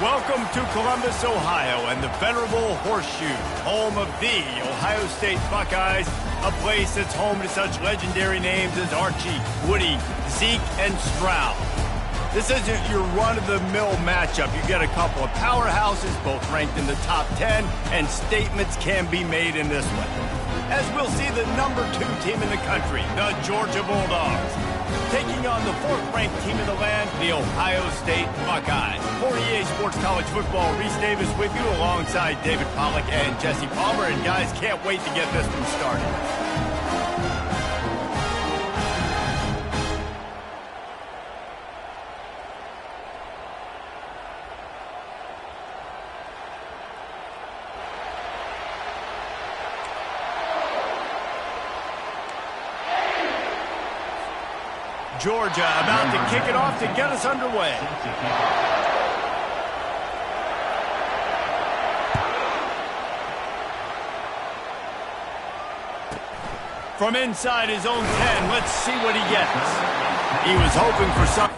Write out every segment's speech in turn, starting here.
Welcome to Columbus, Ohio, and the venerable Horseshoe, home of the Ohio State Buckeyes, a place that's home to such legendary names as Archie, Woody, Zeke, and Stroud. This isn't your run-of-the-mill matchup. You get a couple of powerhouses, both ranked in the top 10, and statements can be made in this one. As we'll see the number 2 team in the country, the Georgia Bulldogs, taking on the 4th-ranked team in the land, the Ohio State Buckeyes. For EA Sports College Football, Reese Davis with you alongside David Pollack and Jesse Palmer. And guys, can't wait to get this one started. Georgia about to kick it off to get us underway. From inside his own 10, let's see what he gets. He was hoping for something.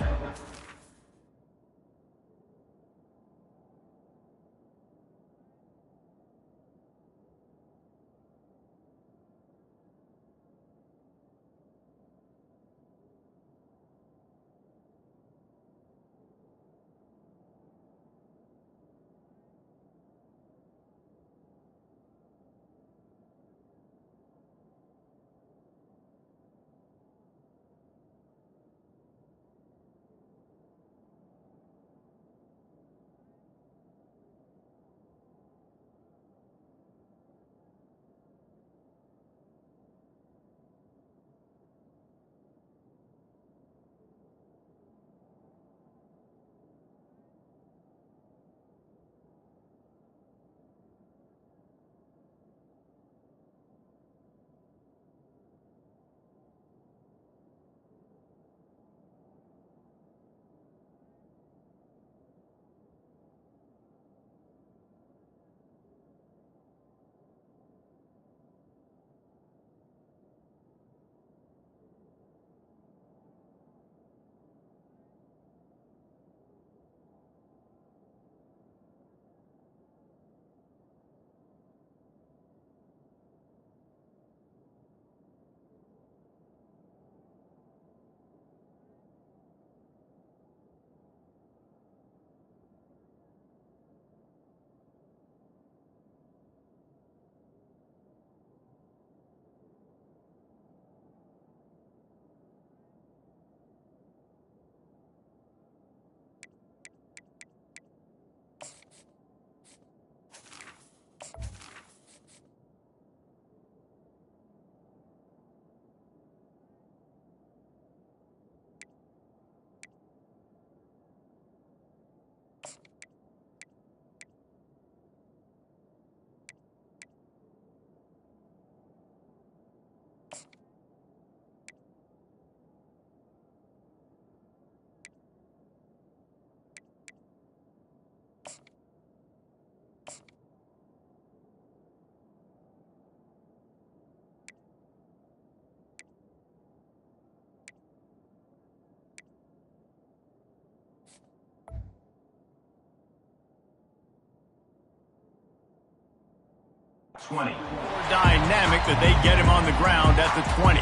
Dynamic that they get him on the ground at the 20.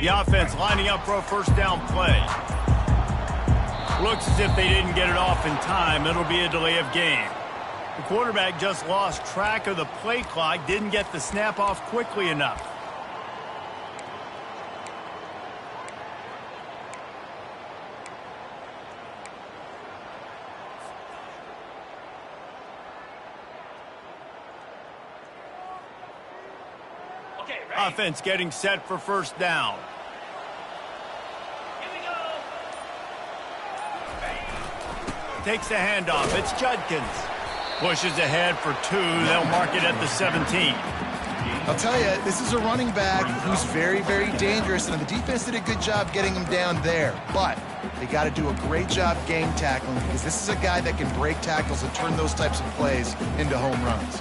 The offense lining up for a first down play. Looks as if they didn't get it off in time. It'll be a delay of game. The quarterback just lost track of the play clock, didn't get the snap off quickly enough. Offense getting set for first down. Takes the handoff. It's Judkins. Pushes ahead for 2. They'll mark it at the 17. I'll tell you, this is a running back who's very, very dangerous, and the defense did a good job getting him down there. But they got to do a great job game tackling, because this is a guy that can break tackles and turn those types of plays into home runs.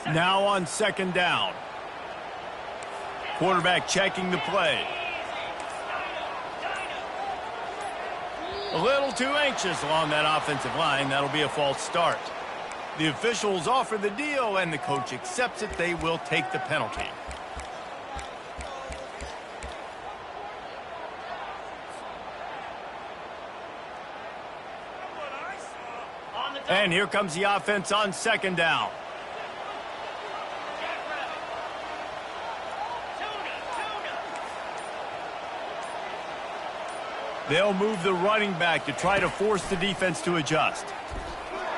Now on second down. Quarterback checking the play. A little too anxious along that offensive line. That'll be a false start. The officials offer the deal, and the coach accepts it. They will take the penalty. And here comes the offense on second down. They'll move the running back to try to force the defense to adjust.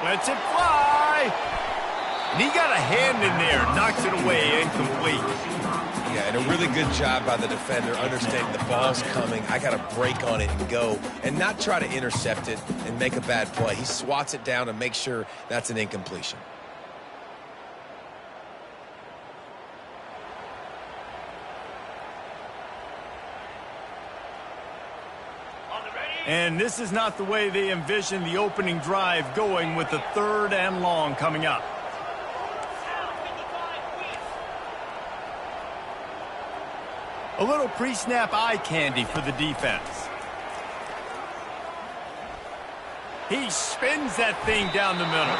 Lets it fly. And he got a hand in there. Knocks it away, incomplete. Yeah, and a really good job by the defender understanding the ball's coming. I got to break on it and go and not try to intercept it and make a bad play. He swats it down and makes sure that's an incompletion. And this is not the way they envisioned the opening drive going, with the 3rd and long coming up. A little pre-snap eye candy for the defense. He spins that thing down the middle.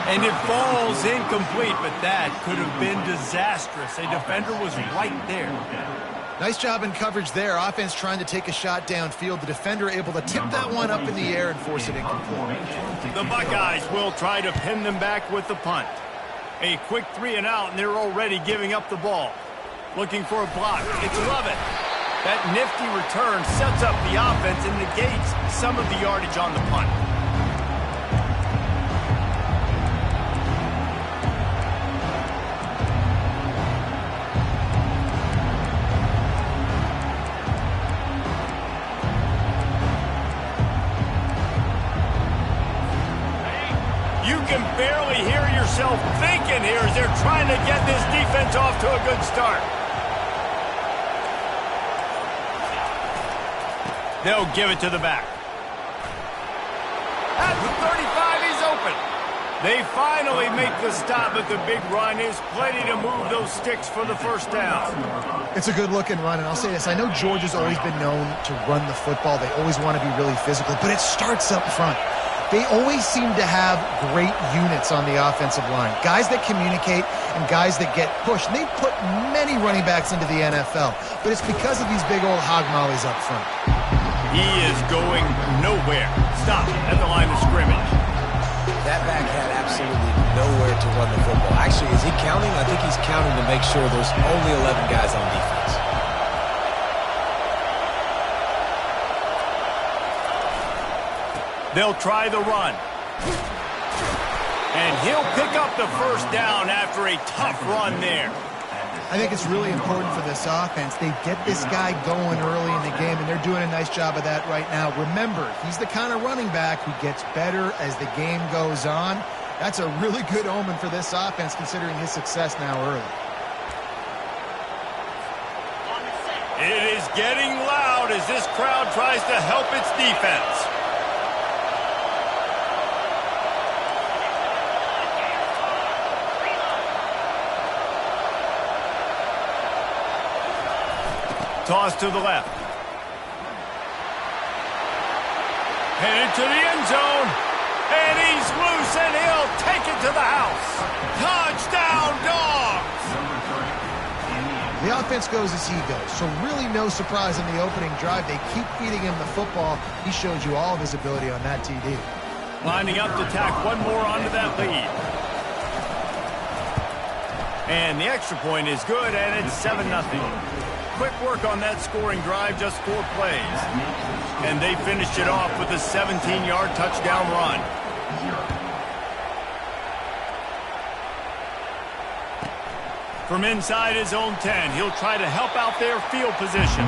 And it falls incomplete, but that could have been disastrous. A defender was right there. Nice job in coverage there. Offense trying to take a shot downfield. The defender able to tip that one up in the air and force it incomplete. The Buckeyes will try to pin them back with the punt. A quick 3 and out, and they're already giving up the ball. Looking for a block. It's Lovett. That nifty return sets up the offense and negates some of the yardage on the punt. You can barely hear yourself thinking here as they're trying to get this defense off to a good start. They'll give it to the back. At the 35, he's open. They finally make the stop, but the big run is plenty to move those sticks for the first down. It's a good-looking run, and I'll say this. I know Georgia's always been known to run the football. They always want to be really physical, but it starts up front. They always seem to have great units on the offensive line. Guys that communicate and guys that get pushed. And they've put many running backs into the NFL, but it's because of these big old hog mollies up front. He is going nowhere. Stop at the line of scrimmage. That back had absolutely nowhere to run the football. Actually, is he counting? I think he's counting to make sure there's only 11 guys on defense. They'll try the run. And he'll pick up the first down after a tough run there. I think it's really important for this offense. They get this guy going early in the game, and they're doing a nice job of that right now. Remember, he's the kind of running back who gets better as the game goes on. That's a really good omen for this offense, considering his success now early. It is getting loud as this crowd tries to help its defense. Toss to the left. Headed to the end zone. And he's loose, and he'll take it to the house. Touchdown, Dogs! The offense goes as he goes, so really no surprise in the opening drive. They keep feeding him the football. He showed you all of his ability on that TD. Lining up to tack one more onto that lead. And the extra point is good, and it's 7-0. Quick work on that scoring drive, just 4 plays. And they finished it off with a 17-yard touchdown run. From inside his own 10, he'll try to help out their field position.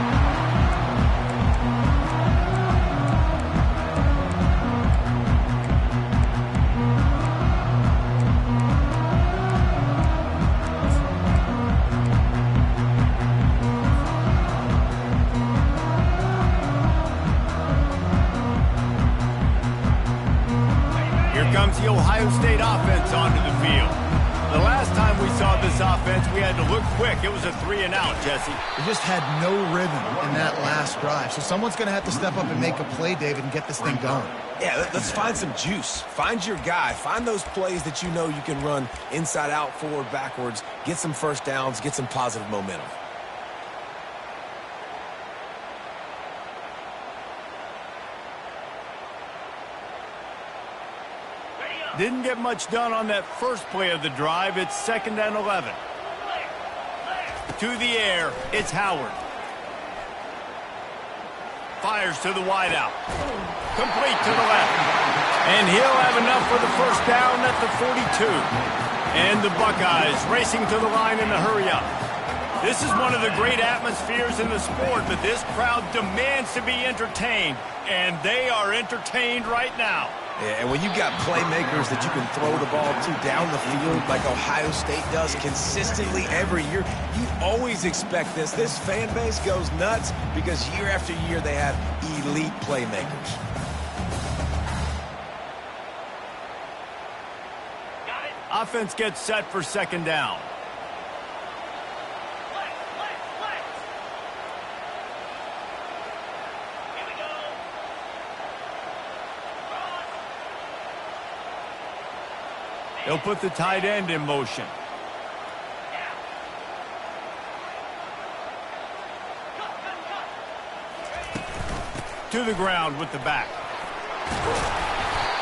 Here comes the Ohio State offense onto the field. The last time we saw this offense, we had to look quick. It was a 3-and-out, Jesse. They just had no rhythm in that last drive. So someone's going to have to step up and make a play, David, and get this thing going. Yeah, let's find some juice. Find your guy. Find those plays that you know you can run inside out, forward, backwards. Get some first downs. Get some positive momentum. Didn't get much done on that first play of the drive. It's 2nd and 11. To the air, it's Howard. Fires to the wideout. Complete to the left. And he'll have enough for the first down at the 42. And the Buckeyes racing to the line in the hurry up. This is one of the great atmospheres in the sport, but this crowd demands to be entertained. And they are entertained right now. Yeah, and when you got playmakers that you can throw the ball to down the field like Ohio State does consistently every year, you always expect this. This fan base goes nuts because year after year they have elite playmakers. Offense gets set for 2nd down. He'll put the tight end in motion. To the ground with the back.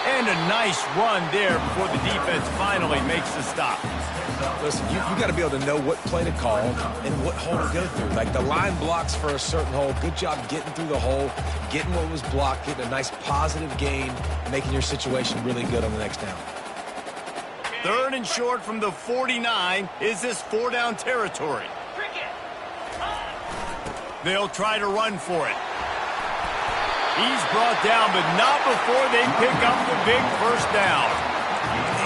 And a nice run there before the defense finally makes the stop. Listen, you got to be able to know what play to call and what hole to go through. Like the line blocks for a certain hole. Good job getting through the hole, getting what was blocked, getting a nice positive gain, making your situation really good on the next down. 3rd and short from the 49. Is this 4-down territory? They'll try to run for it. He's brought down, but not before they pick up the big first down.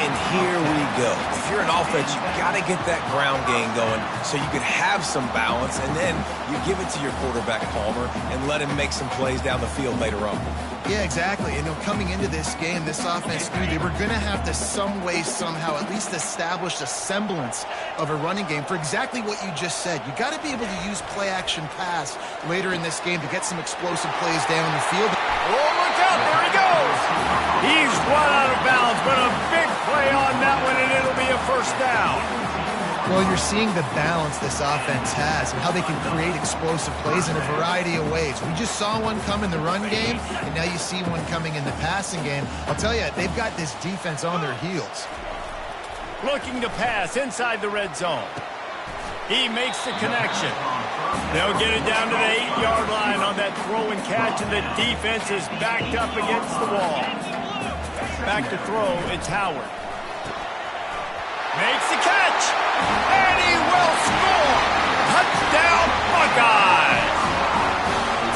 And here we go. If you're an offense, you got to get that ground game going so you can have some balance, and then you give it to your quarterback, Palmer, and let him make some plays down the field later on. Yeah, exactly. And coming into this game, this offense knew they were going to have to some way, somehow, at least establish a semblance of a running game for exactly what you just said. You got to be able to use play-action pass later in this game to get some explosive plays down the field. Oh, look out. There he goes. He's run out of bounds, but a big play on that one, and it'll be a first down. Well, you're seeing the balance this offense has and how they can create explosive plays in a variety of ways. We just saw one come in the run game, and now you see one coming in the passing game. I'll tell you, they've got this defense on their heels. Looking to pass inside the red zone. He makes the connection. They'll get it down to the 8-yard line on that throw and catch, and the defense is backed up against the wall. Back to throw, it's Howard. Makes the catch, and he will score. Touchdown, Buckeyes.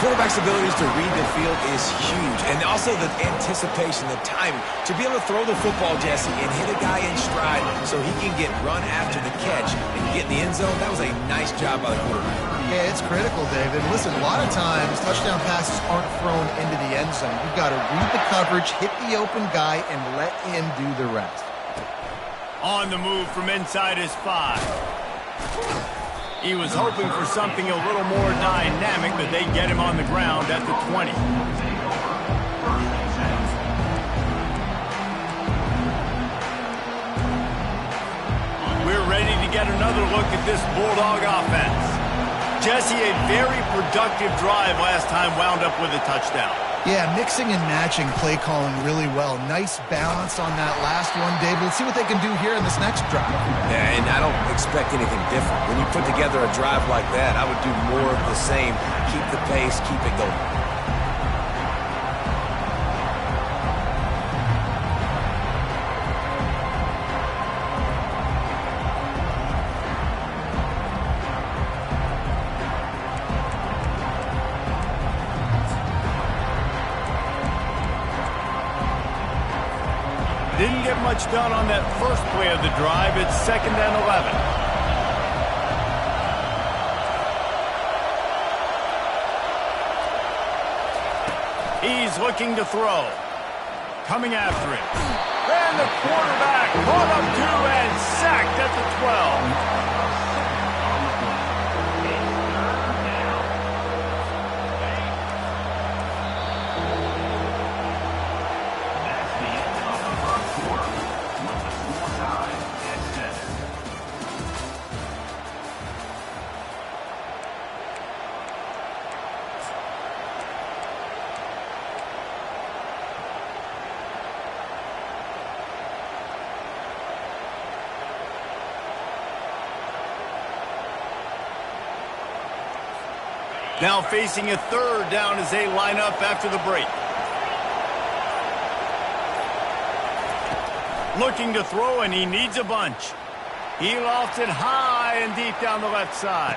Quarterback's abilities to read the field is huge, and also the anticipation, the timing. To be able to throw the football, Jesse, and hit a guy in stride so he can get run after the catch and get in the end zone, that was a nice job by the quarterback. Yeah, it's critical, David. Listen, a lot of times touchdown passes aren't thrown into the end zone. You've got to read the coverage, hit the open guy, and let him do the rest. On the move from inside his 5. He was hoping for something a little more dynamic, but they get him on the ground at the 20. We're ready to get another look at this Bulldog offense. Jesse, a very productive drive last time wound up with a touchdown. Yeah, mixing and matching play calling really well. Nice balance on that last one, David. Let's see what they can do here in this next drive. Yeah, and I don't expect anything different. When you put together a drive like that, I would do more of the same. Keep the pace, keep it going. much done on that first play of the drive. It's 2nd and 11. He's looking to throw. Coming after it. And the quarterback caught up to and sacked at the 12. Now facing a 3rd down as they line up after the break. Looking to throw, and he needs a bunch. He lofts it high and deep down the left side.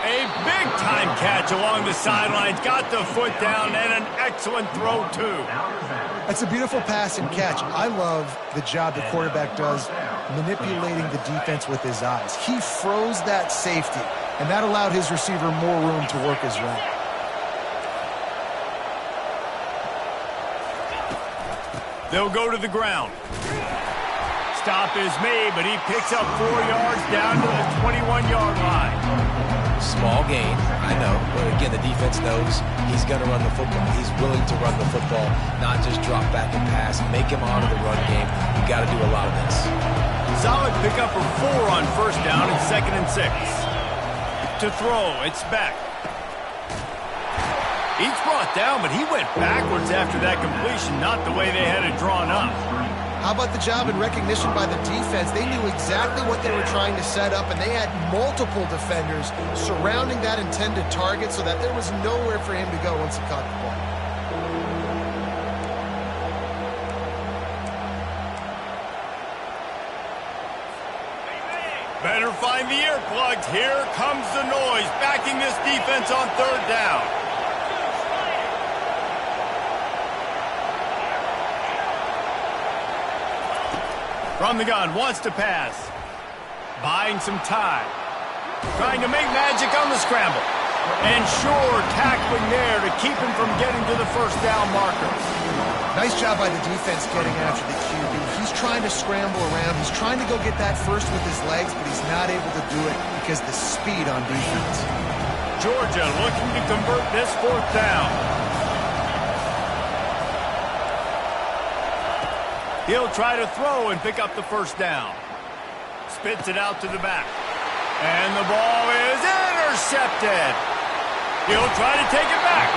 A big-time catch along the sidelines. Got the foot down, and an excellent throw, too. That's a beautiful pass and catch. I love the job the quarterback does manipulating the defense with his eyes. He froze that safety, and that allowed his receiver more room to work his route. They'll go to the ground. Stop is made, but he picks up 4 yards down to the 21-yard line. Small gain, I know, but again, the defense knows he's going to run the football. He's willing to run the football, not just drop back and pass, make him honor the run game. You got to do a lot of this. Solid pickup of 4 on 1st down and 2nd and 6. To throw, it's back. He's brought down, but he went backwards after that completion, not the way they had it drawn up. How about the job and recognition by the defense? They knew exactly what they were trying to set up, and they had multiple defenders surrounding that intended target so that there was nowhere for him to go once he caught the ball. Better find the earplugs. Here comes the noise, backing this defense on 3rd down. From the gun, wants to pass. Buying some time. Trying to make magic on the scramble. And sure, tackling there to keep him from getting to the 1st down marker. Nice job by the defense getting after the QB. He's trying to scramble around. He's trying to go get that first with his legs, but he's not able to do it because of the speed on defense. Georgia looking to convert this 4th down. He'll try to throw and pick up the 1st down. Spits it out to the back. And the ball is intercepted. He'll try to take it back.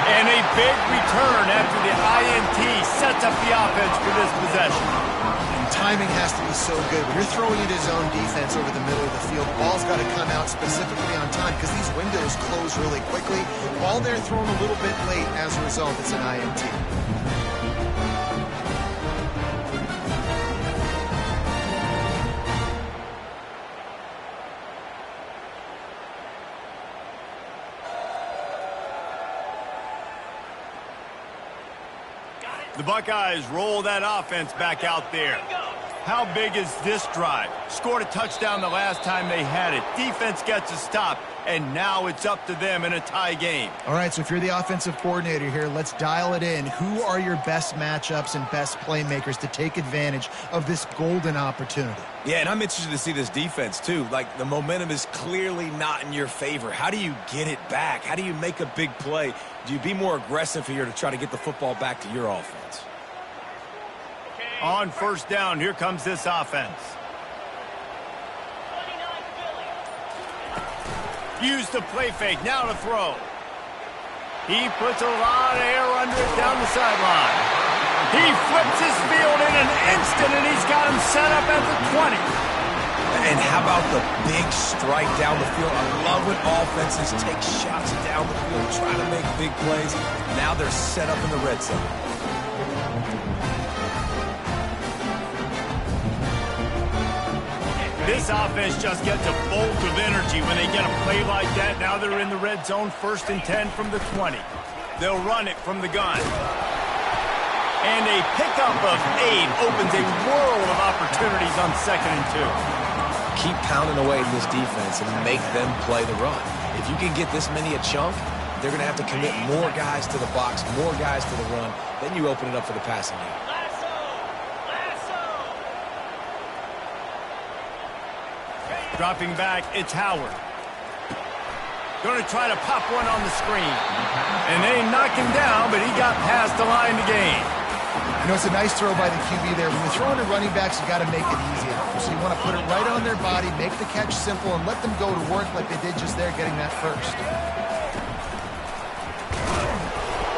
And a big return after the INT sets up the offense for this possession. And timing has to be so good. When you're throwing into zone defense over the middle of the field, the ball's got to come out specifically on time because these windows close really quickly. Ball there thrown a little bit late. As a result, it's an INT. The Buckeyes roll that offense back out there. How big is this drive? Scored a touchdown the last time they had it. Defense gets a stop, and now it's up to them in a tie game. All right, so if you're the offensive coordinator here, let's dial it in. Who are your best matchups and best playmakers to take advantage of this golden opportunity? Yeah, and I'm interested to see this defense, too. Like, the momentum is clearly not in your favor. How do you get it back? How do you make a big play? Do you be more aggressive here to try to get the football back to your offense? On 1st down, here comes this offense. Use the play fake, now to throw. He puts a lot of air under it down the sideline. He flips his field in an instant, and he's got him set up at the 20. And how about the big strike down the field? I love when offenses take shots down the field, try to make big plays. Now they're set up in the red zone. This offense just gets a bolt of energy when they get a play like that. Now they're in the red zone, 1st and 10 from the 20. They'll run it from the gun. And a pickup of 8 opens a world of opportunities on 2nd and 2. Keep pounding away at this defense and make them play the run. If you can get this many a chunk, they're going to have to commit more guys to the box, more guys to the run. Then you open it up for the passing game. Dropping back, it's Howard. Going to try to pop one on the screen. And they knock him down, but he got past the line to gain. You know, it's a nice throw by the QB there. When you're throwing to running backs, you got to make it easy on them. So you want to put it right on their body, make the catch simple, and let them go to work like they did just there, getting that first.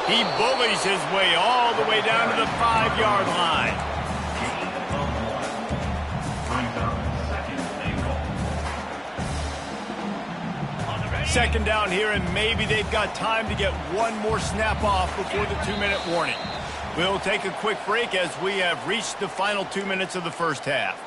He bullies his way all the way down to the 5-yard line. Second down here, and maybe they've got time to get one more snap off before the 2-minute warning. We'll take a quick break as we have reached the final 2 minutes of the first half.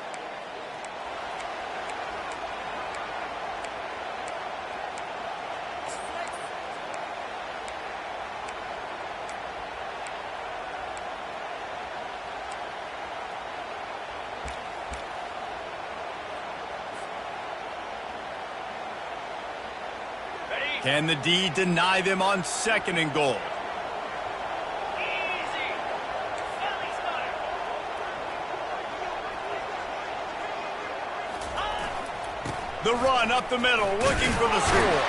Can the D deny them on 2nd and goal? The run up the middle, looking for the score.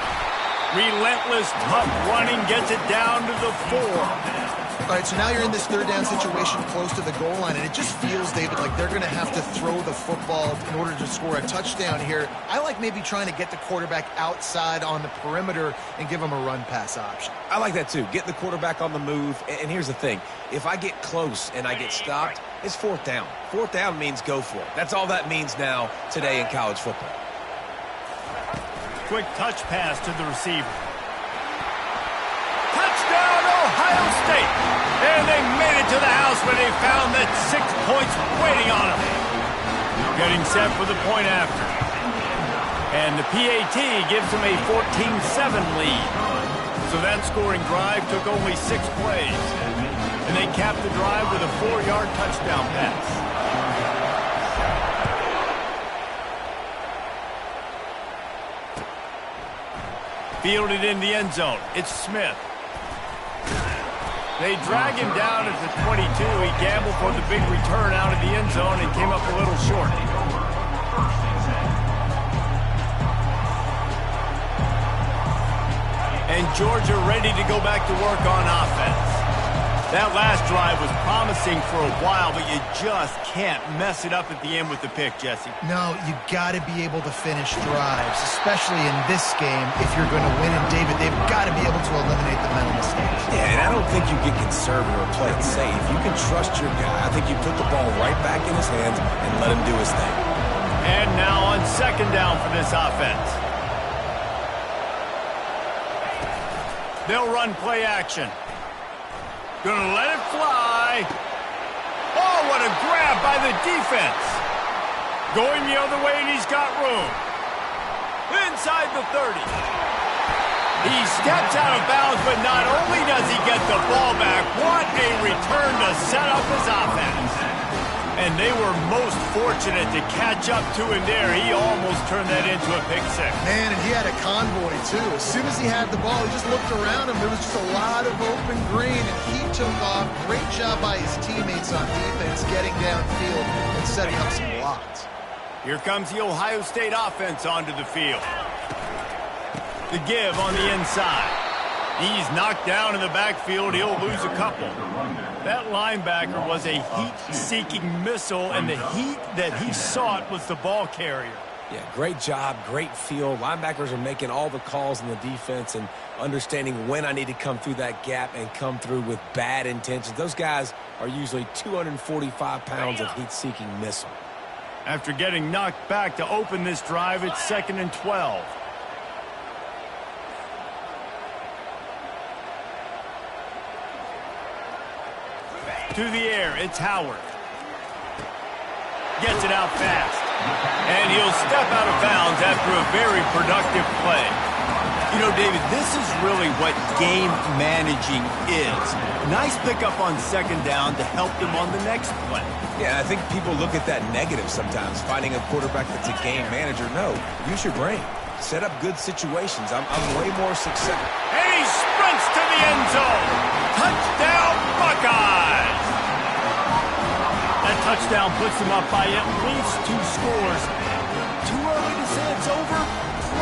Relentless, tough running gets it down to the 4. All right, so now you're in this 3rd down situation close to the goal line, and it just feels, David, like they're going to have to throw the football in order to score a touchdown here. I like maybe trying to get the quarterback outside on the perimeter and give him a run-pass option. I like that too. Get the quarterback on the move. And here's the thing. If I get close and I get stopped, it's 4th down. 4th down means go for it. That's all that means now today in college football. Quick touch pass to the receiver. Touchdown, Ohio State! And they made it to the house when they found that 6 points waiting on them. Getting set for the point after. And the PAT gives them a 14-7 lead. So that scoring drive took only 6 plays. And they capped the drive with a 4-yard touchdown pass. Fielded in the end zone. It's Smith. They drag him down at the 22. He gambled for the big return out of the end zone and came up a little short. And Georgia ready to go back to work on offense. That last drive was promising for a while, but you just can't mess it up at the end with the pick, Jesse. No, you got to be able to finish drives, especially in this game. If you're going to win, and David, they've got to be able to eliminate the mental mistakes. Yeah, and I don't think you get conservative or play it safe. You can trust your guy. I think you put the ball right back in his hands and let him do his thing. And now on 2nd down for this offense. They'll run play action. Gonna let it fly. Oh, what a grab by the defense. Going the other way, and he's got room. Inside the 30. He steps out of bounds, but not only does he get the ball back, what a return to set up his offense. And they were most fortunate to catch up to him there. He almost turned that into a pick 6. Man, and he had a convoy, too. As soon as he had the ball, he just looked around him. There was just a lot of open green, and he took off. Great job by his teammates on defense, getting downfield and setting up some blocks. Here comes the Ohio State offense onto the field. The give on the inside. He's knocked down in the backfield. He'll lose a couple. That linebacker was a heat-seeking missile, and the heat that he sought was the ball carrier. Yeah, great job, great feel. Linebackers are making all the calls in the defense and understanding when I need to come through that gap and come through with bad intentions. Those guys are usually 245 pounds of heat-seeking missile. After getting knocked back to open this drive, it's 2nd and 12. To the air, it's Howard. Gets it out fast. And he'll step out of bounds after a very productive play. You know, David, this is really what game managing is. Nice pickup on second down to help them on the next play. Yeah, I think people look at that negative sometimes, finding a quarterback that's a game manager. No, use your brain. Set up good situations. I'm way more successful. And he sprints to the end zone. Touchdown, Buckeyes! That touchdown puts them up by at least 2 scores. Too early to say it's over?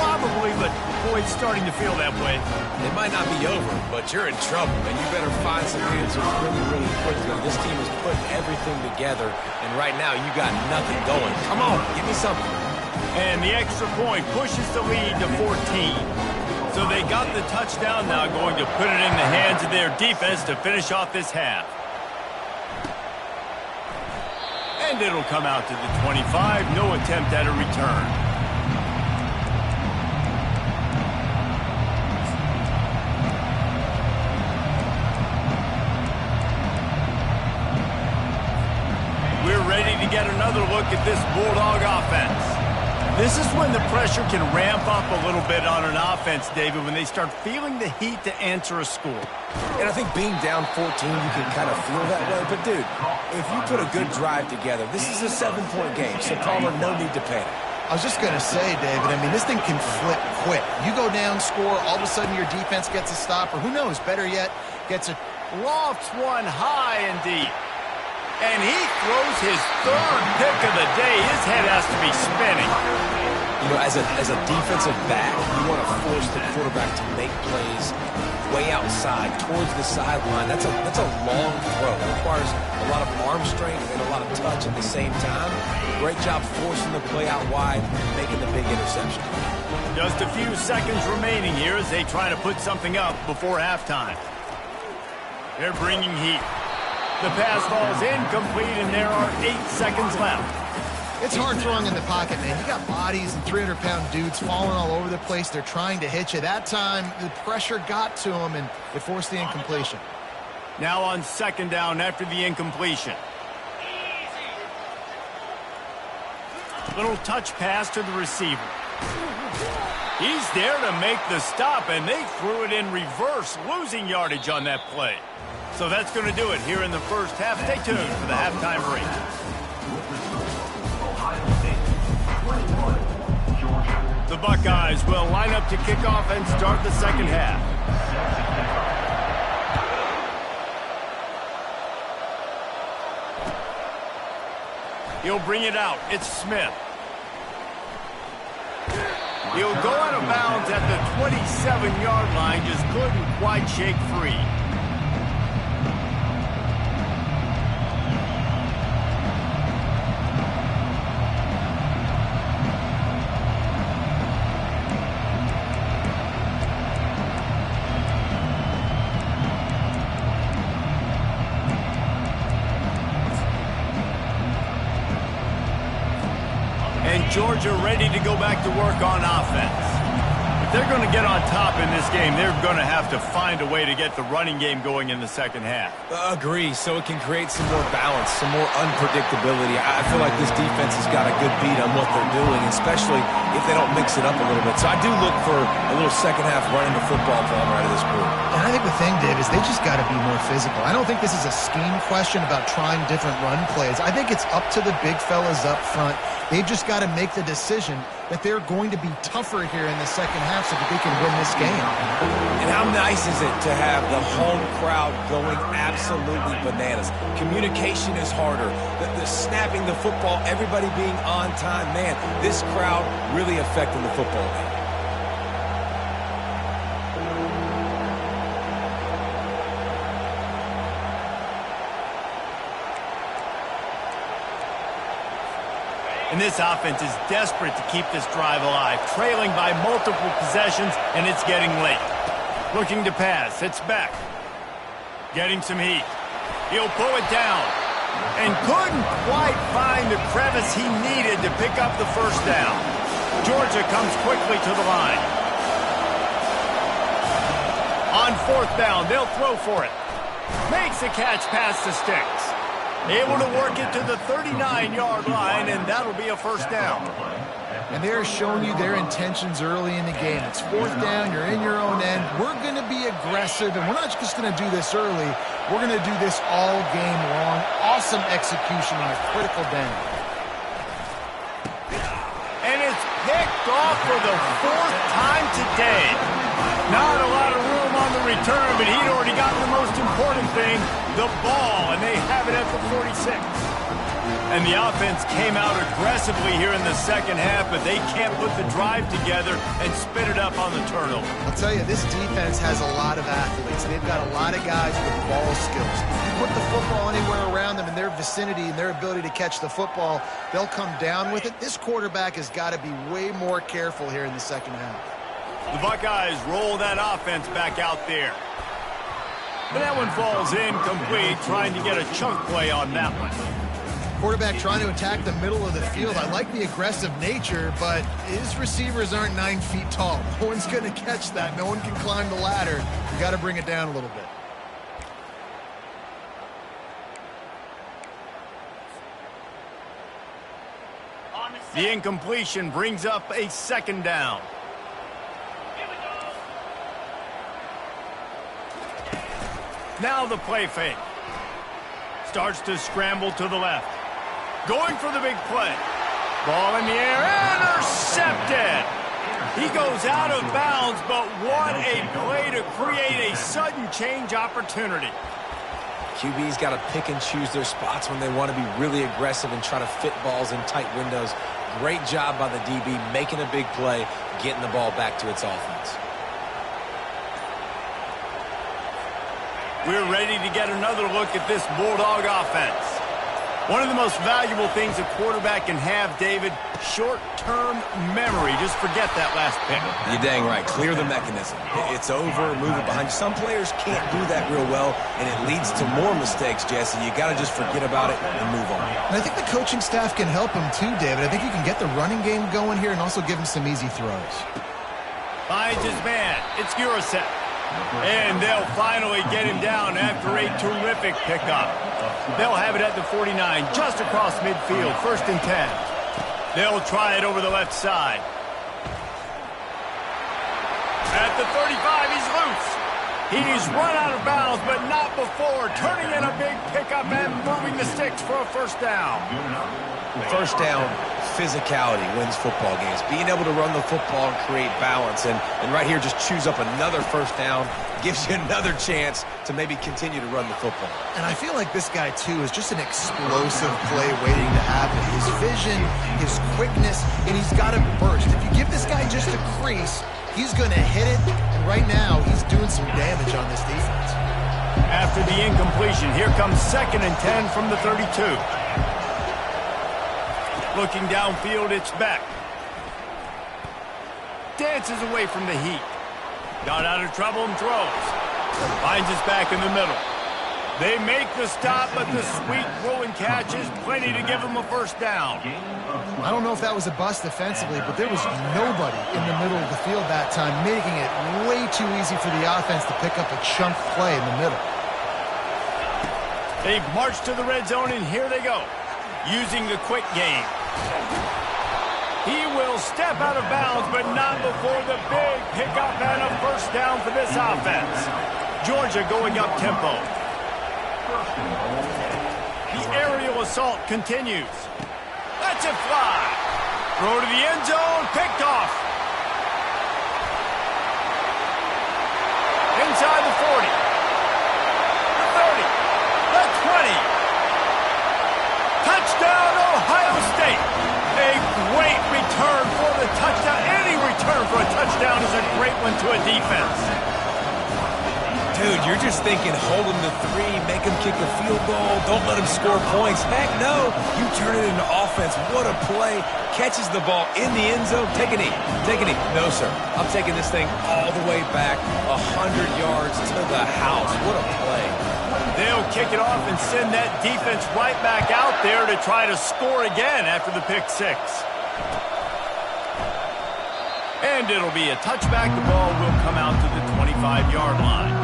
Probably, but boy, it's starting to feel that way. It might not be over, but you're in trouble, and you better find some answers really, really quickly. This team is putting everything together, and right now you got nothing going. Come on, give me something. And the extra point pushes the lead to 14. So they got the touchdown, now going to put it in the hands of their defense to finish off this half. And it'll come out to the 25. No attempt at a return. We're ready to get another look at this Bulldog offense. This is when the pressure can ramp up a little bit on an offense, David, when they start feeling the heat to answer a score. And I think being down 14, you can kind of feel that way. But, dude, if you put a good drive together, this is a 7-point game, so Palmer, no need to panic. I was just going to say, David, I mean, this thing can flip quick. You go down, score, all of a sudden your defense gets a stop, or who knows, better yet, gets a... Lofts one high and deep. And he throws his 3rd pick of the day. His head has to be spinning. You know, as a defensive back, you want to force the quarterback to make plays way outside, towards the sideline. That's a long throw. It requires a lot of arm strength and a lot of touch at the same time. Great job forcing the play out wide, making the big interception. Just a few seconds remaining here as they try to put something up before halftime. They're bringing heat. The pass falls incomplete, and there are 8 seconds left. It's hard throwing in the pocket, man. You got bodies and 300-pound dudes falling all over the place. They're trying to hit you. That time, the pressure got to them, and it forced the incompletion. Now on second down after the incompletion. Little touch pass to the receiver. He's there to make the stop, and they threw it in reverse, losing yardage on that play. So that's going to do it here in the first half. Stay tuned for the halftime break. The Buckeyes will line up to kick off and start the second half. He'll bring it out. It's Smith. He'll go out of bounds at the 27-yard line. Just couldn't quite shake free. Georgia ready to go back to work on offense. If they're going to get on top in this game, they're going to have to find a way to get the running game going in the second half. Agree, so it can create some more balance, some more unpredictability. I feel like this defense has got a good beat on what they're doing, especially if they don't mix it up a little bit. So I do look for a little second half running the football from out of this group. And I think the thing, Dave, is they just got to be more physical. I don't think this is a scheme question about trying different run plays. I think it's up to the big fellas up front. They've just got to make the decision that they're going to be tougher here in the second half so that they can win this game. And how nice is it to have the home crowd going absolutely bananas? Communication is harder. The snapping the football, everybody being on time. Man, this crowd really affecting the football game. And this offense is desperate to keep this drive alive, trailing by multiple possessions, and it's getting late. Looking to pass, it's Beck. Getting some heat. He'll pull it down. And couldn't quite find the crevice he needed to pick up the first down. Georgia comes quickly to the line. On fourth down, they'll throw for it. Makes a catch past the sticks. Able to work it to the 39-yard line, and that'll be a first down. And they're showing you their intentions early in the game. It's fourth down, you're in your own end. We're going to be aggressive, and we're not just going to do this early. We're going to do this all game long. Awesome execution on a critical down. And it's picked off for the fourth time today. Not a lot of room on the return, but he'd already gotten the most important thing, the ball, and they have it at the 46. And the offense came out aggressively here in the second half, but they can't put the drive together and spit it up on the turnover. I'll tell you, this defense has a lot of athletes. They've got a lot of guys with ball skills. You put the football anywhere around them in their vicinity and their ability to catch the football, they'll come down with it. This quarterback has got to be way more careful here in the second half. The Buckeyes roll that offense back out there. But that one falls incomplete, trying to get a chunk play on that one. Quarterback trying to attack the middle of the field. I like the aggressive nature, but his receivers aren't 9 feet tall. No one's going to catch that. No one can climb the ladder. You got to bring it down a little bit. The incompletion brings up a second down. Now the play fake. Starts to scramble to the left. Going for the big play. Ball in the air, intercepted. He goes out of bounds, but what a play to create a sudden change opportunity. QB's got to pick and choose their spots when they want to be really aggressive and try to fit balls in tight windows. Great job by the DB making a big play, getting the ball back to its offense. We're ready to get another look at this Bulldog offense. One of the most valuable things a quarterback can have, David, short-term memory. Just forget that last pick. You're dang right. Clear the mechanism. It's over, move it behind you. Some players can't do that real well, and it leads to more mistakes, Jesse. You got to just forget about it and move on. And I think the coaching staff can help him too, David. I think you can get the running game going here and also give him some easy throws. Finds his man. It's Gurasek. And they'll finally get him down after a terrific pickup. They'll have it at the 49, just across midfield, 1st and 10. They'll try it over the left side. At the 35, he's loose. He's run out of bounds, but not before turning in a big pickup and moving the sticks for a first down. First down, physicality wins football games. Being able to run the football and create balance. And right here, just choose up another first down. Gives you another chance to maybe continue to run the football. And I feel like this guy, too, is just an explosive play waiting to happen. His vision, his quickness, and he's got to burst. If you give this guy just a crease, he's going to hit it. And right now, he's doing some damage on this defense. After the incompletion, here comes 2nd and 10 from the 32. Looking downfield, it's Beck. Dances away from the heat. Got out of trouble and throws. Finds his back in the middle. They make the stop, but the sweet throw and catch is plenty to give them a first down. I don't know if that was a bust defensively, but there was nobody in the middle of the field that time, making it way too easy for the offense to pick up a chunk play in the middle. They've marched to the red zone, and here they go, using the quick game. He will step out of bounds, but not before the big pickup and a first down for this offense. Georgia going up tempo. The aerial assault continues. Let's it fly. Throw to the end zone, picked off. Inside the 40. The 30. The 20. Touchdown, Ohio State. A great return for the touchdown. Any return for a touchdown is a great one to a defense. Dude, you're just thinking, hold him to 3, make him kick a field goal, don't let him score points. Heck no, you turn it into offense. What a play. Catches the ball in the end zone. Take a knee. Take a knee. No, sir. I'm taking this thing all the way back 100 yards to the house. What a play. They'll kick it off and send that defense right back out there to try to score again after the pick 6. And it'll be a touchback. The ball will come out to the 25-yard line.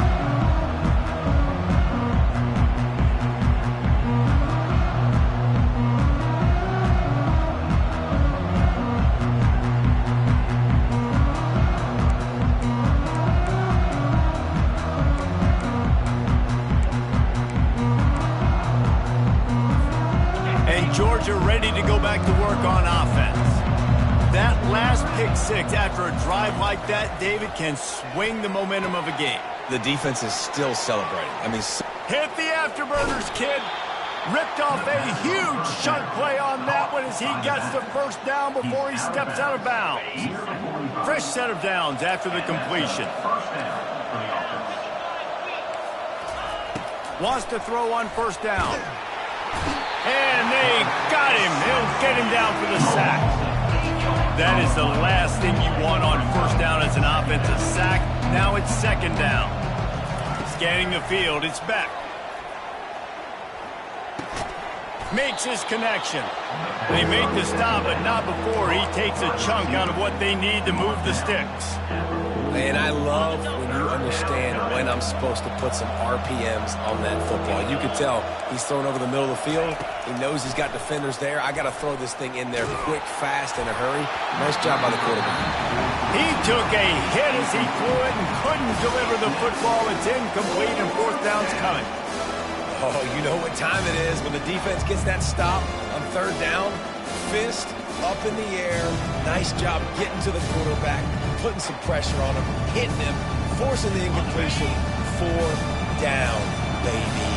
6 after a drive like that, David, can swing the momentum of a game. The defense is still celebrating. I mean, hit the afterburners, kid. Ripped off a huge chunk play on that one as he gets the first down before he steps out of bounds. Fresh set of downs after the completion. Wants to throw on first down. And they got him. They'll get him down for the sack. That is the last thing you want on first down as an offensive sack. Now it's second down. Scanning the field, it's Beck. Makes his connection. They make the stop, but not before he takes a chunk out of what they need to move the sticks. Man, I love when you understand when I'm supposed to put some RPMs on that football. You can tell he's throwing over the middle of the field. He knows he's got defenders there. I got to throw this thing in there quick, fast, in a hurry. Nice job by the quarterback. He took a hit as he threw it and couldn't deliver the football. It's incomplete and fourth down's coming. Oh, you know what time it is when the defense gets that stop on third down. Fist up in the air. Nice job getting to the quarterback, putting some pressure on him, hitting him, forcing the incompletion. Fourth down, baby.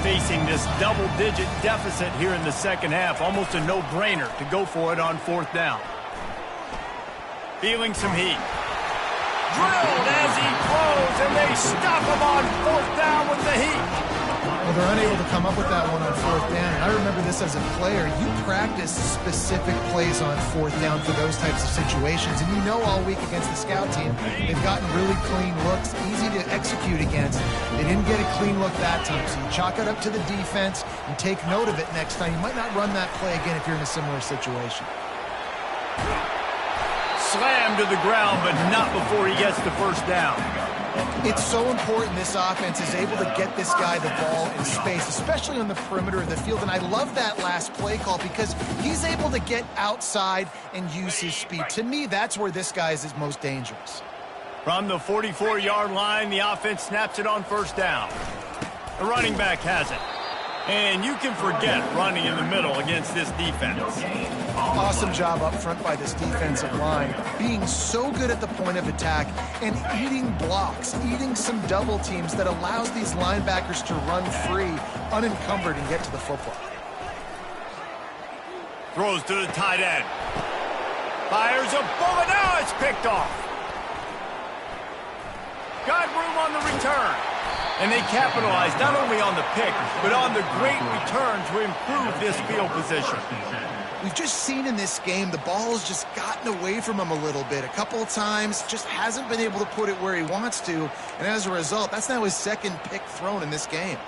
Facing this double-digit deficit here in the second half, almost a no-brainer to go for it on fourth down. Feeling some heat. Drilled as he throws, and they stop him on fourth down with the heat. Well, they're unable to come up with that one on fourth down. And I remember this as a player. You practice specific plays on fourth down for those types of situations. And you know all week against the scout team, they've gotten really clean looks, easy to execute against. They didn't get a clean look that time. So you chalk it up to the defense and take note of it next time. You might not run that play again if you're in a similar situation. Slammed to the ground, but not before he gets the first down. It's so important this offense is able to get this guy the ball in space, especially on the perimeter of the field. And I love that last play call because he's able to get outside and use his speed. To me, that's where this guy is his most dangerous. From the 44-yard line, the offense snaps it on first down. The running back has it. And you can forget running in the middle against this defense. Awesome job up front by this defensive line, being so good at the point of attack and eating blocks, eating some double teams that allows these linebackers to run free, unencumbered, and get to the football. Throws to the tight end. Fires a bullet. Now it's picked off. Got room on the return. And they capitalized not only on the pick, but on the great return to improve this field position. We've just seen in this game the ball has just gotten away from him a little bit. A couple of times, just hasn't been able to put it where he wants to. And as a result, that's now his second pick thrown in this game.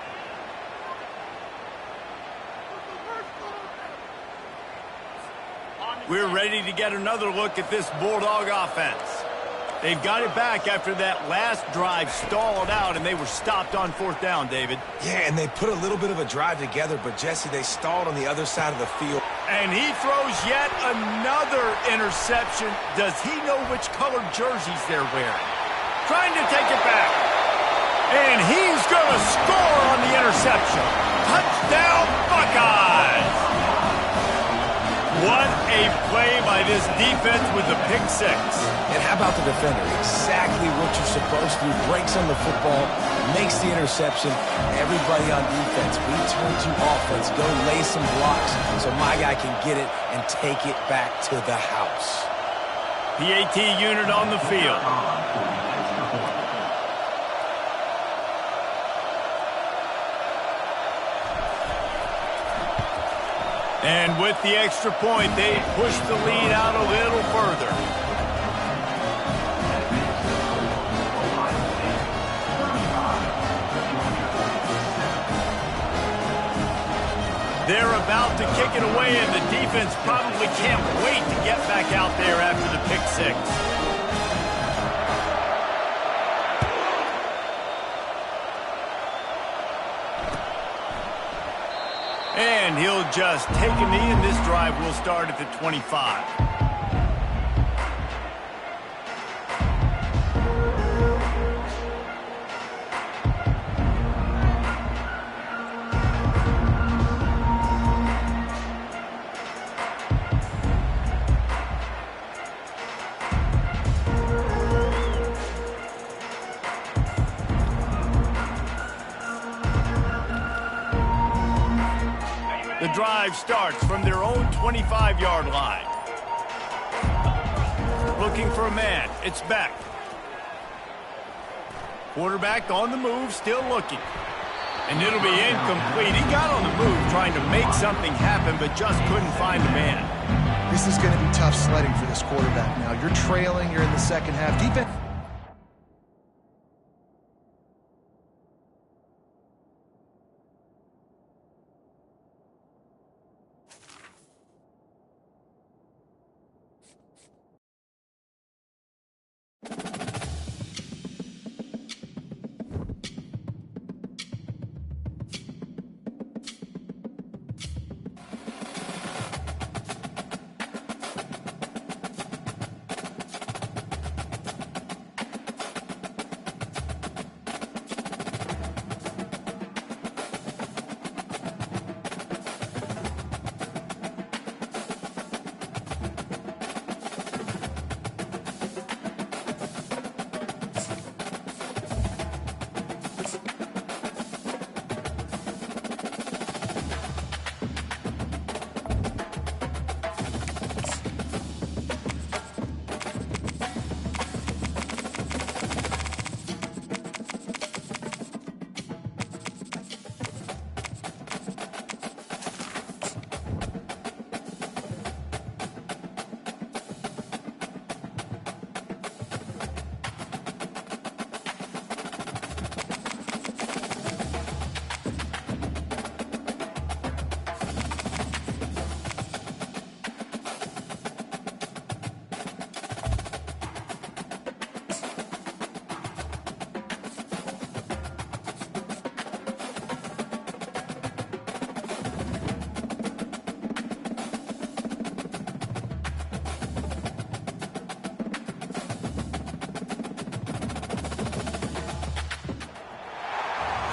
We're ready to get another look at this Bulldog offense. They've got it back after that last drive stalled out, and they were stopped on fourth down, David. Yeah, and they put a little bit of a drive together, but, Jesse, they stalled on the other side of the field. And he throws yet another interception. Does he know which colored jerseys they're wearing? Trying to take it back. And he's going to score on the interception. Touchdown, Buckeyes! What a play by this defense with the pick six. And how about the defender? Exactly what you're supposed to do. Breaks on the football, makes the interception. Everybody on defense, we turn to offense. Go lay some blocks so my guy can get it and take it back to the house. PAT unit on the field. And with the extra point, they push the lead out a little further. They're about to kick it away, and the defense probably can't wait to get back out there after the pick six. And he'll just take a knee, and this drive will start at the 25. drive starts from their own 25-yard line. Looking for a man. It's Beck. Quarterback on the move, still looking. And it'll be incomplete. He got on the move trying to make something happen, but just couldn't find the man. This is going to be tough sledding for this quarterback now. You're trailing. You're in the second half. Defense.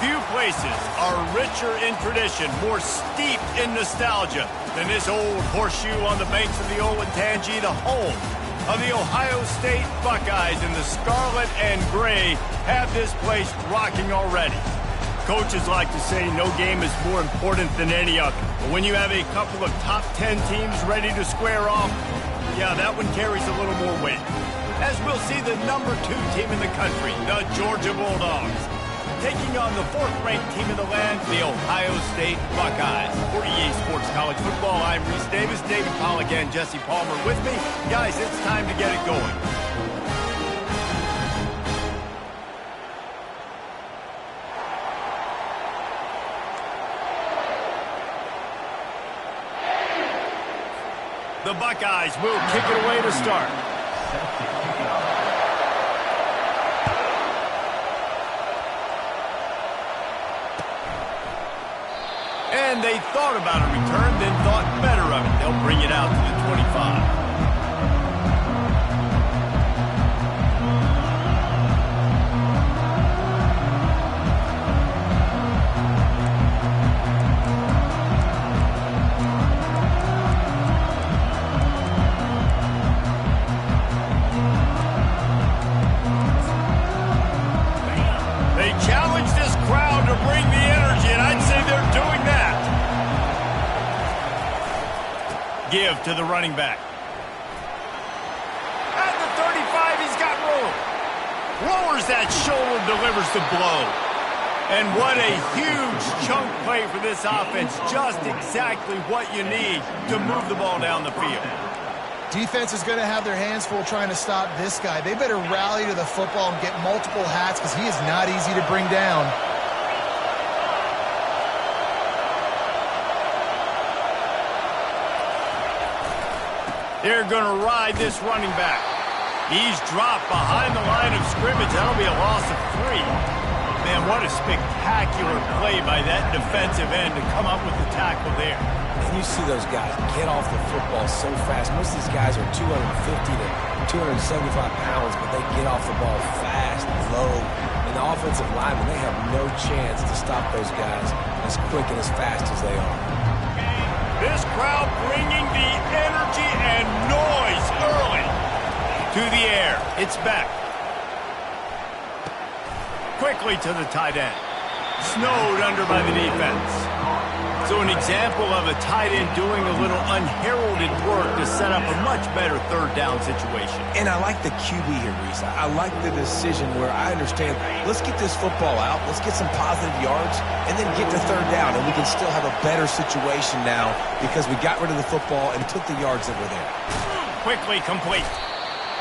Few places are richer in tradition, more steeped in nostalgia than this old horseshoe on the banks of the Olentangy, the home of the Ohio State Buckeyes. And the scarlet and gray have this place rocking already. Coaches like to say no game is more important than any other. But when you have a couple of top 10 teams ready to square off, yeah, that one carries a little more weight. As we'll see the number 2 team in the country, the Georgia Bulldogs, taking on the 4th-ranked team in the land, the Ohio State Buckeyes. For EA Sports College Football, I'm Reese Davis, David Pollack, and Jesse Palmer with me. Guys, it's time to get it going. The Buckeyes will kick it away to start. And they thought about a return, then thought better of it. They'll bring it out to the 25. They challenge this crowd to bring the energy, and I'd say they're doing that. Give to the running back. At the 35, he's got room. Lowers that shoulder, delivers the blow. And what a huge chunk play for this offense. Just exactly what you need to move the ball down the field. Defense is going to have their hands full trying to stop this guy. They better rally to the football and get multiple hats because he is not easy to bring down. They're going to ride this running back. He's dropped behind the line of scrimmage. That'll be a loss of 3. Man, what a spectacular play by that defensive end to come up with the tackle there. And you see those guys get off the football so fast. Most of these guys are 250 to 275 pounds, but they get off the ball fast, low. And the offensive linemen, they have no chance to stop those guys as quick and as fast as they are. This crowd bringing the energy and noise early. To the air, it's back. Quickly to the tight end. Snowed under by the defense. So an example of a tight end doing a little unheralded work to set up a much better third down situation. And I like the QB here, Reese. I like the decision where I understand, let's get this football out, let's get some positive yards, and then get to third down, and we can still have a better situation now because we got rid of the football and took the yards that were there. Quickly complete.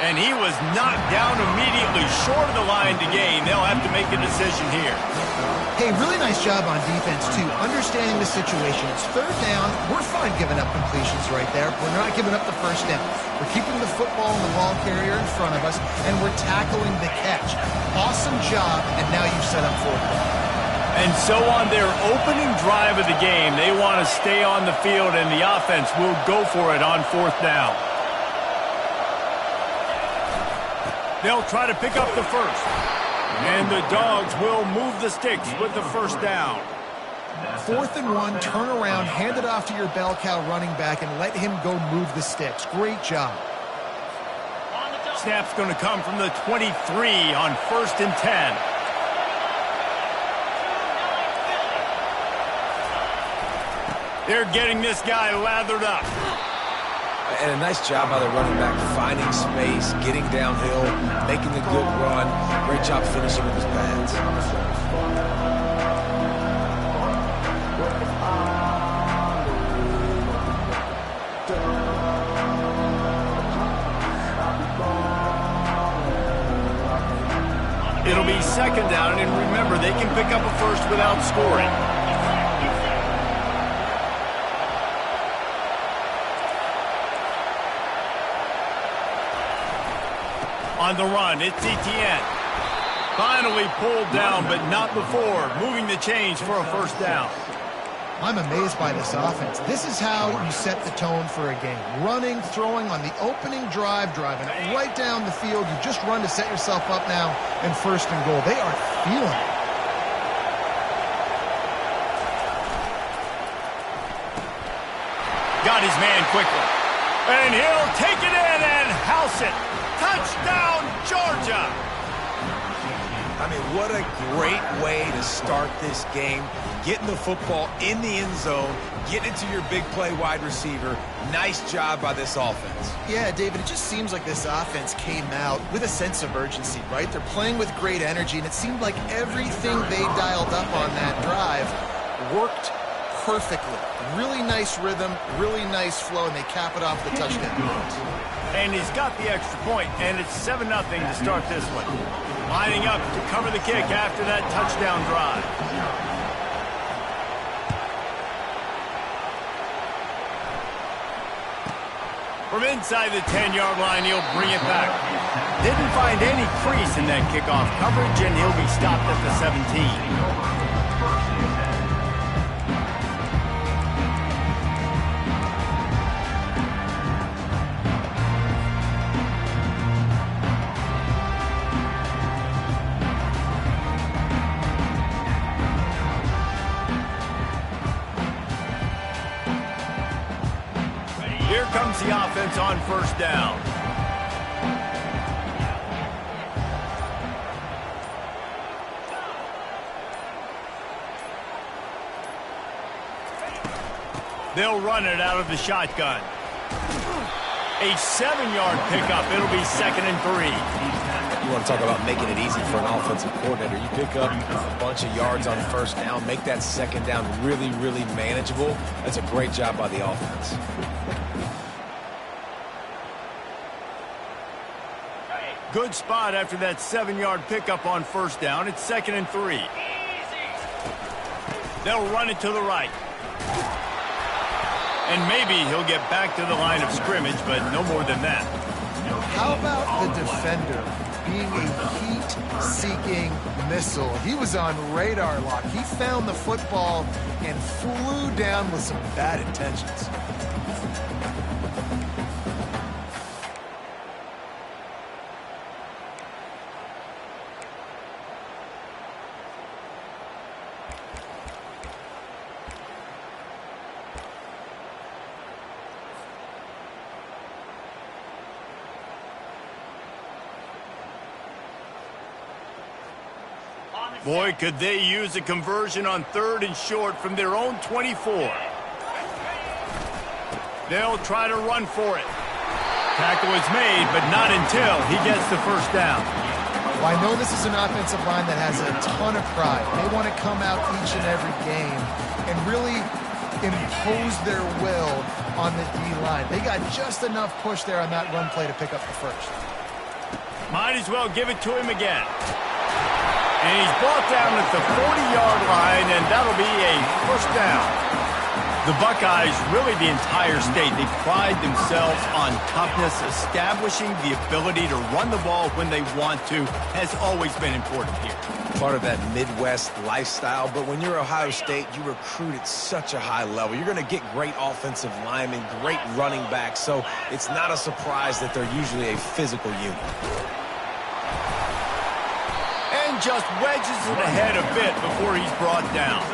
And he was knocked down immediately short of the line to gain. They'll have to make a decision here. Hey, really nice job on defense, too. Understanding the situation. It's third down. We're fine giving up completions right there. We're not giving up the first down. We're keeping the football and the ball carrier in front of us, and we're tackling the catch. Awesome job, and now you've set up fourth down. And so on their opening drive of the game, they want to stay on the field, and the offense will go for it on fourth down. They'll try to pick up the first. And the Dogs will move the sticks with the first down. 4th and 1, turn around, hand it off to your bell cow running back, and let him go move the sticks. Great job. Snap's going to come from the 23 on 1st and 10. They're getting this guy lathered up. And a nice job by the running back, finding space, getting downhill, making a good run. Great job finishing with his pads. It'll be second down, and remember, they can pick up a first without scoring. On the run, it's Etienne. Finally pulled down, but not before. Moving the chains for a first down. I'm amazed by this offense. This is how you set the tone for a game. Running, throwing on the opening drive, driving it right down the field. You just run to set yourself up now in 1st and goal. They are feeling it. Got his man quickly. And he'll take it in and house it. Touchdown, Georgia! I mean, what a great way to start this game. Getting the football in the end zone, getting it to your big play wide receiver. Nice job by this offense. Yeah, David, it just seems like this offense came out with a sense of urgency, right? They're playing with great energy, and it seemed like everything they dialed up on that drive worked perfectly. Really nice rhythm, really nice flow, and they cap it off the touchdown. And he's got the extra point, and it's 7-0 to start this one. Lining up to cover the kick after that touchdown drive. From inside the 10-yard line, he'll bring it back. Didn't find any crease in that kickoff coverage, and he'll be stopped at the 17. Here comes the offense on first down. They'll run it out of the shotgun. A 7-yard pickup. It'll be 2nd and 3. You want to talk about making it easy for an offensive coordinator. You pick up a bunch of yards on first down, make that second down really, really manageable. That's a great job by the offense. Good spot after that 7-yard pickup on first down. It's 2nd and 3. They'll run it to the right. And maybe he'll get back to the line of scrimmage, but no more than that. How about the defender being a heat-seeking missile? He was on radar lock. He found the football and flew down with some bad intentions. Boy, could they use a conversion on 3rd and short from their own 24. They'll try to run for it. Tackle is made, but not until he gets the first down. Well, I know this is an offensive line that has a ton of pride. They want to come out each and every game and really impose their will on the D-line. They got just enough push there on that run play to pick up the first. Might as well give it to him again. And he's brought down at the 40-yard line, and that'll be a first down. The Buckeyes, really the entire state, they pride themselves on toughness. Establishing the ability to run the ball when they want to has always been important here. Part of that Midwest lifestyle, but when you're Ohio State, you recruit at such a high level. You're going to get great offensive linemen, great running backs, so it's not a surprise that they're usually a physical unit. And just wedges it ahead a bit before he's brought down.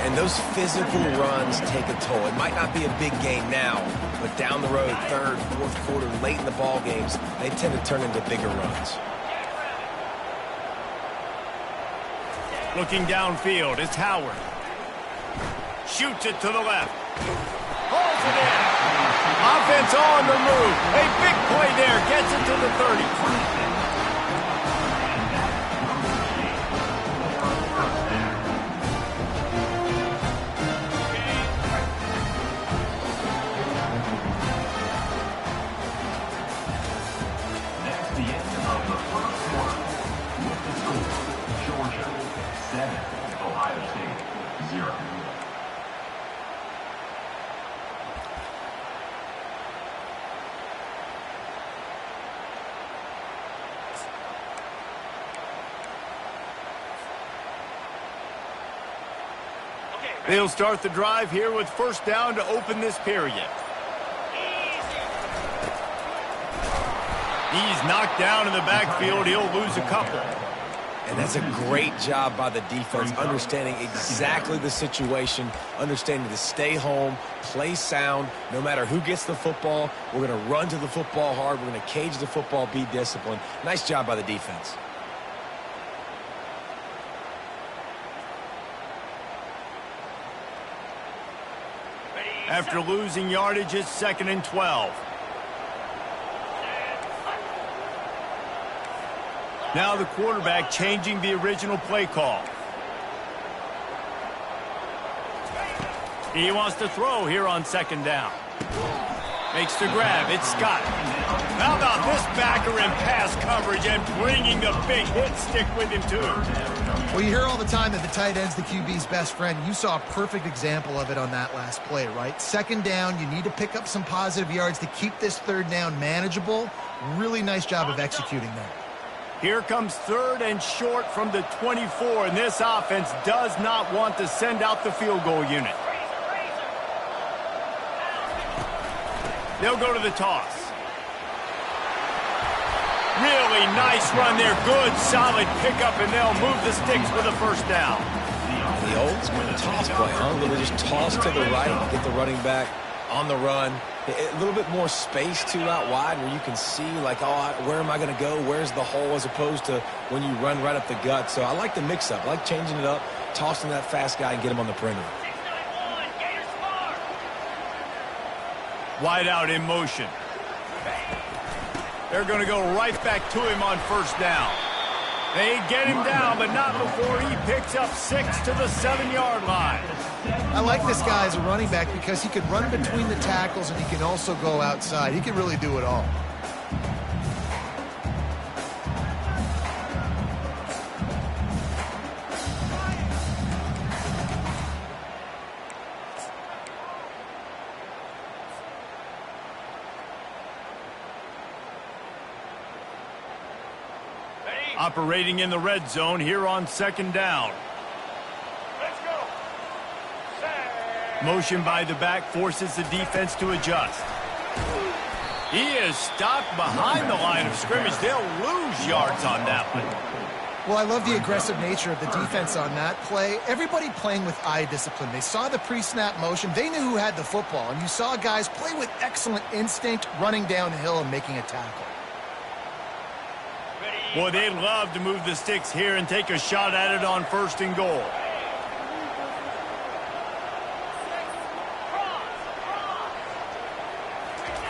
And those physical runs take a toll. It might not be a big game now, but down the road, 3rd, 4th quarter, late in the ball games, they tend to turn into bigger runs. Looking downfield, it's Howard. Shoots it to the left. Holds it in. Offense on the move. A big play there. Gets it to the 30. They'll start the drive here with first down to open this period. He's knocked down in the backfield. He'll lose a couple. And that's a great job by the defense, understanding exactly the situation, understanding to stay home, play sound. No matter who gets the football, we're going to run to the football hard. We're going to cage the football, be disciplined. Nice job by the defense. After losing yardage, it's 2nd and 12. Now the quarterback changing the original play call. He wants to throw here on 2nd down. Makes the grab. It's Scott. How about this backer in pass coverage and bringing the big hit stick with him, too? Well, you hear all the time that the tight end's the QB's best friend. You saw a perfect example of it on that last play, right? 2nd down, you need to pick up some positive yards to keep this 3rd down manageable. Really nice job of executing that. Here comes 3rd and short from the 24, and this offense does not want to send out the field goal unit. They'll go to the toss. Really nice run there. Good, solid pickup, and they'll move the sticks for the first down. The old school toss play, huh? They just toss to the right, get the running back on the run. A little bit more space, too, out wide where you can see, like, oh, where am I going to go? Where's the hole, as opposed to when you run right up the gut. So I like the mix-up. I like changing it up, tossing that fast guy and get him on the perimeter. Wide out in motion. They're going to go right back to him on first down. They get him down, but not before he picks up 6 to the 7-yard line. I like this guy as a running back because he can run between the tackles and he can also go outside. He can really do it all. Operating in the red zone here on 2nd down. Let's go. Motion by the back forces the defense to adjust. He is stopped behind the line of scrimmage. They'll lose yards on that one. Well, I love the aggressive nature of the defense on that play. Everybody playing with eye discipline. They saw the pre-snap motion. They knew who had the football. And you saw guys play with excellent instinct, running downhill and making a tackle. Ready. Boy, they'd love to move the sticks here and take a shot at it on 1st and goal.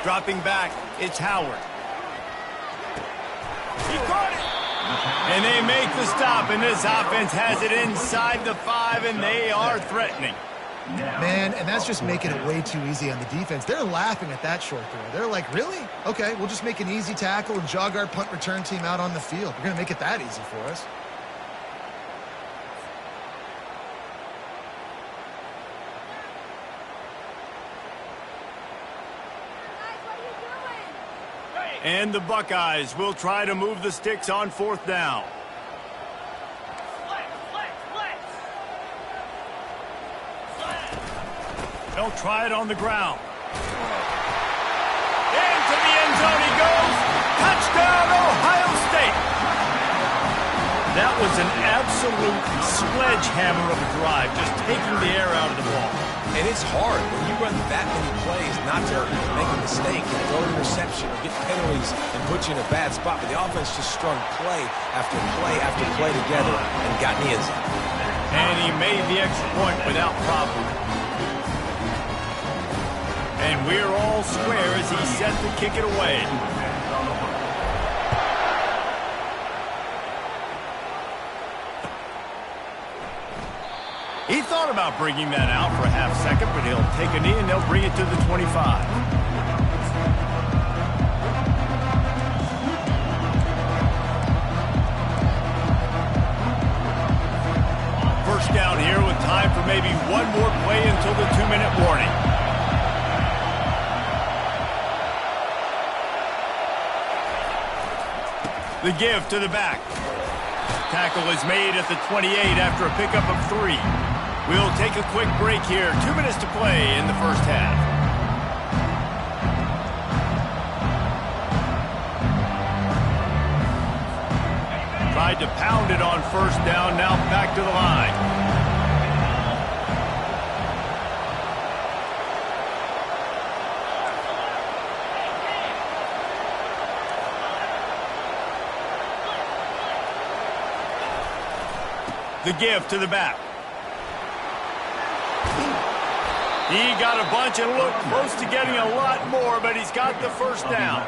Dropping back, it's Howard. He caught it! And they make the stop, and this offense has it inside the 5, and they are threatening. Man, and that's just making it way too easy on the defense. They're laughing at that short throw. They're like, really? Okay, we'll just make an easy tackle and jog our punt return team out on the field. We're going to make it that easy for us. And the Buckeyes will try to move the sticks on 4th down. They'll try it on the ground. Into the end zone he goes. Touchdown, Ohio State. That was an absolute sledgehammer of a drive, just taking the air out of the ball. And it's hard when you run that many plays not to make a mistake and throw an interception or get penalties and put you in a bad spot. But the offense just strung play after play after play together and got in the end zone. And he made the extra point without problem. And we're all square as he's set to kick it away. He thought about bringing that out for a half second, but he'll take a knee and they'll bring it to the 25. First down here with time for maybe one more play until the 2-minute warning. The give to the back. Tackle is made at the 28 after a pickup of 3. We'll take a quick break here. 2 minutes to play in the first half. Tried to pound it on 1st down, now back to the line. The give to the back. He got a bunch and looked close to getting a lot more, but he's got the 1st down.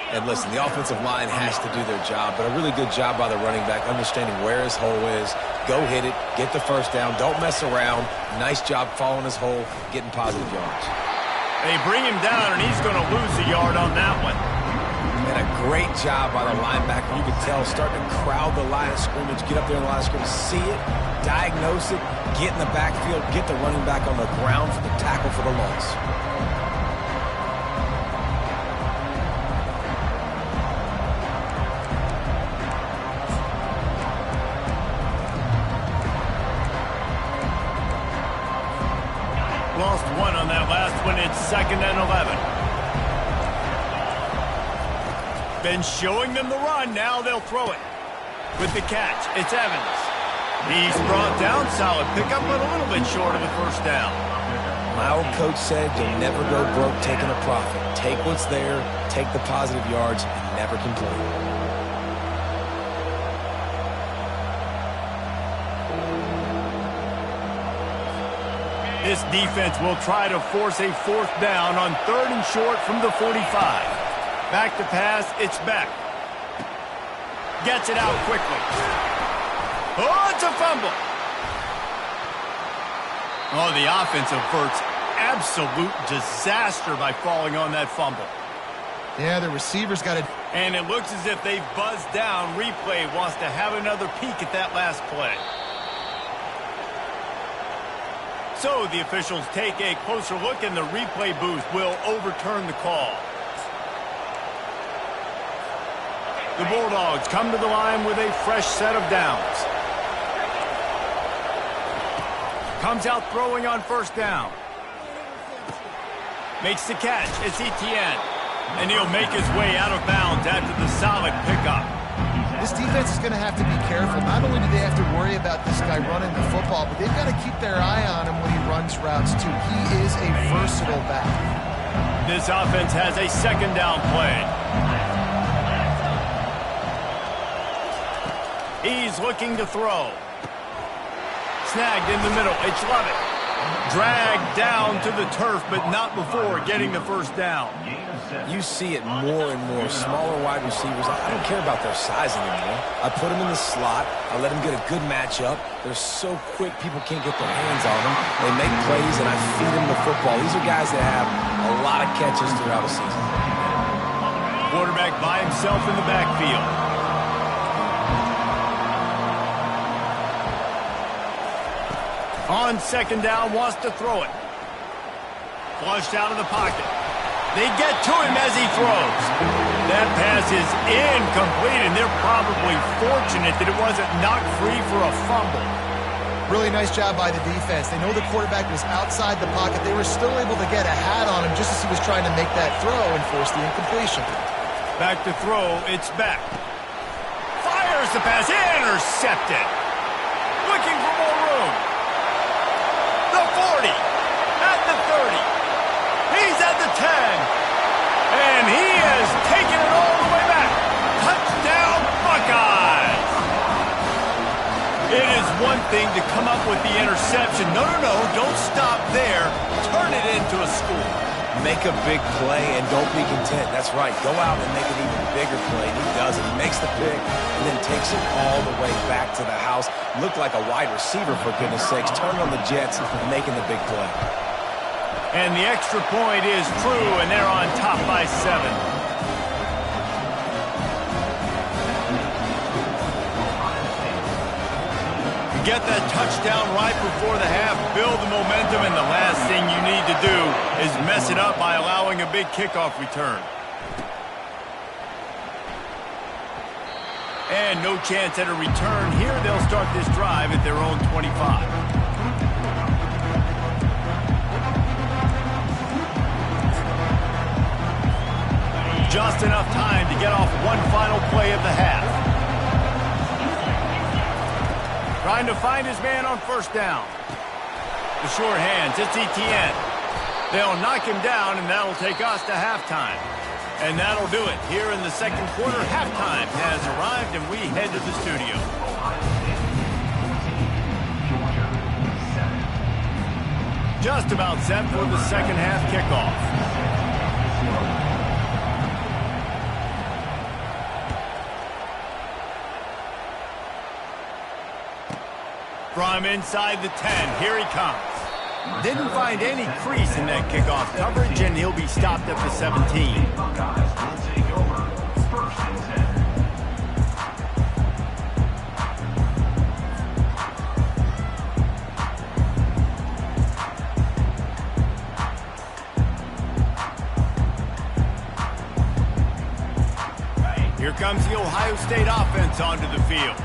And listen, the offensive line has to do their job, but a really good job by the running back, understanding where his hole is. Go hit it, get the 1st down, don't mess around. Nice job following his hole, getting positive yards. They bring him down, and he's going to lose a yard on that one. And a great job by the linebacker. You can tell, starting to crowd the line of scrimmage, get up there in the line of scrimmage, see it, diagnose it, get in the backfield, get the running back on the ground for the tackle for the loss. Lost 1 on that last one. It's 2nd and 11. Been showing them the run. Now they'll throw it. With the catch, it's Evans. He's brought down. Solid pickup, but a little bit short of the 1st down. My old coach said you'll never go broke taking a profit. Take what's there, take the positive yards, and never complain. This defense will try to force a 4th down on 3rd and short from the 45. Back to pass, it's Beck. Gets it out quickly. Oh, it's a fumble. Oh, the offense averts absolute disaster by falling on that fumble. Yeah, the receiver's got it. And it looks as if they've buzzed down. Replay wants to have another peek at that last play. So the officials take a closer look, and the replay booth will overturn the call. The Bulldogs come to the line with a fresh set of downs. Comes out throwing on 1st down. Makes the catch. It's Etienne. And he'll make his way out of bounds after the solid pickup. This defense is going to have to be careful. Not only do they have to worry about this guy running the football, but they've got to keep their eye on him when he runs routes, too. He is a versatile back. This offense has a 2nd down play. He's looking to throw. Snagged in the middle. It's Lovett. Dragged down to the turf, but not before getting the first down. You see it more and more. Smaller wide receivers, I don't care about their size anymore. I put them in the slot. I let them get a good matchup. They're so quick, people can't get their hands on them. They make plays, and I feed them the football. These are guys that have a lot of catches throughout a season. Quarterback by himself in the backfield. On second down, wants to throw it. Flushed out of the pocket. They get to him as he throws. That pass is incomplete, and they're probably fortunate that it wasn't knocked free for a fumble. Really nice job by the defense. They know the quarterback was outside the pocket. They were still able to get a hat on him just as he was trying to make that throw and force the incompletion. Back to throw, it's back. Fires the pass, intercepted. Looking for more room. The 40, at the 30. He's at the 10. And he has taken it all the way back. Touchdown, Buckeyes. It is one thing to come up with the interception. No, don't stop there. Turn it into a score. Make a big play and don't be content. That's right. Go out and make an even bigger play. And he does it. He makes the pick and then takes it all the way back to the house. Looked like a wide receiver, for goodness sakes. Turn on the Jets and making the big play. And the extra point is true, and they're on top by 7. Get that touchdown right before the half, build the momentum, and the last thing you need to do is mess it up by allowing a big kickoff return. And no chance at a return here. They'll start this drive at their own 25. Just enough time to get off one final play of the half. Trying to find his man on first down. The short hands, it's Etienne. They'll knock him down, and that'll take us to halftime. And that'll do it. Here in the second quarter, halftime has arrived, and we head to the studio. Just about set for the second half kickoff. From inside the 10, here he comes. Didn't find any crease in that kickoff coverage, and he'll be stopped at the 17. Here comes the Ohio State offense onto the field.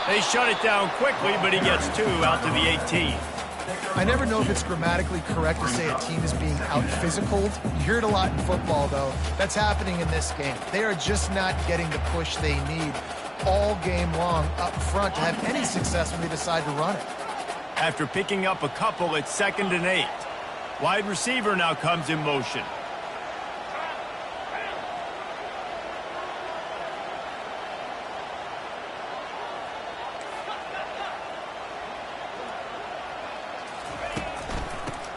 They shut it down quickly, but he gets 2 out to the 18. I never know if it's grammatically correct to say a team is being out-physicaled. You hear it a lot in football, though. That's happening in this game. They are just not getting the push they need all game long up front to have any success when they decide to run it. After picking up a couple, it's 2nd and 8. Wide receiver now comes in motion.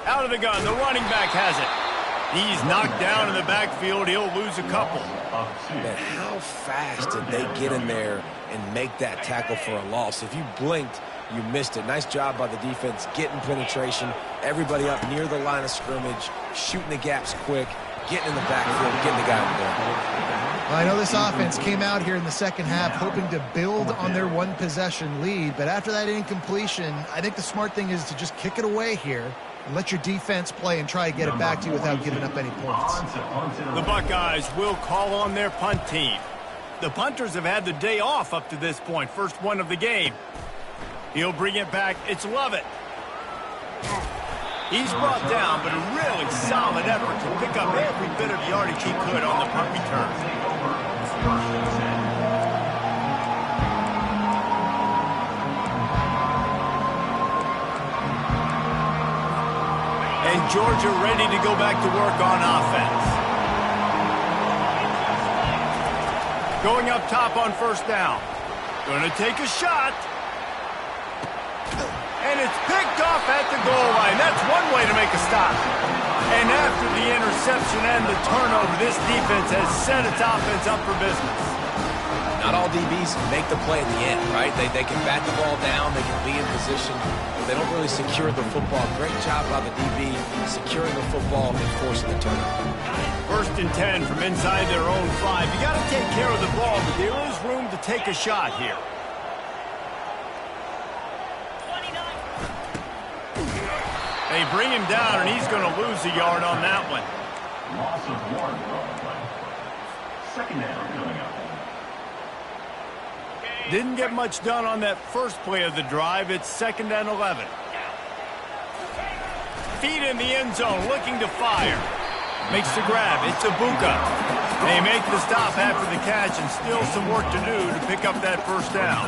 Out of the gun, the running back has it. He's knocked down in the backfield. He'll lose a couple. Man, how fast did they get in there and make that tackle for a loss? If you blinked, you missed it. Nice job by the defense, getting penetration. Everybody up near the line of scrimmage, shooting the gaps quick, getting in the backfield, getting the guy in there. Well, I know this offense came out here in the second half hoping to build on their one-possession lead, but after that incompletion, I think the smart thing is to just kick it away here and let your defense play and try to get it back to you without giving up any points. The Buckeyes will call on their punt team. The punters have had the day off up to this point, first one of the game. He'll bring it back. It's Lovett. He's brought down, but a really solid effort to pick up every bit of yardage he could on the punt return. And Georgia ready to go back to work on offense. Going up top on first down. Going to take a shot. And it's picked off at the goal line. That's one way to make a stop. And after the interception and the turnover, this defense has set its offense up for business. Not all DBs make the play at the end, right? They can bat the ball down, they can be in position, but they don't really secure the football. Great job by the DB securing the football and forcing the turnover. 1st and 10 from inside their own 5. You got to take care of the ball, but there is room to take a shot here. They bring him down, and he's going to lose a yard on that one. Loss of 1 on the play. 2nd down coming up. Didn't get much done on that first play of the drive. It's 2nd and 11. Feet in the end zone, looking to fire. Makes the grab. It's Ibuka. They make the stop after the catch, and still some work to do to pick up that first down.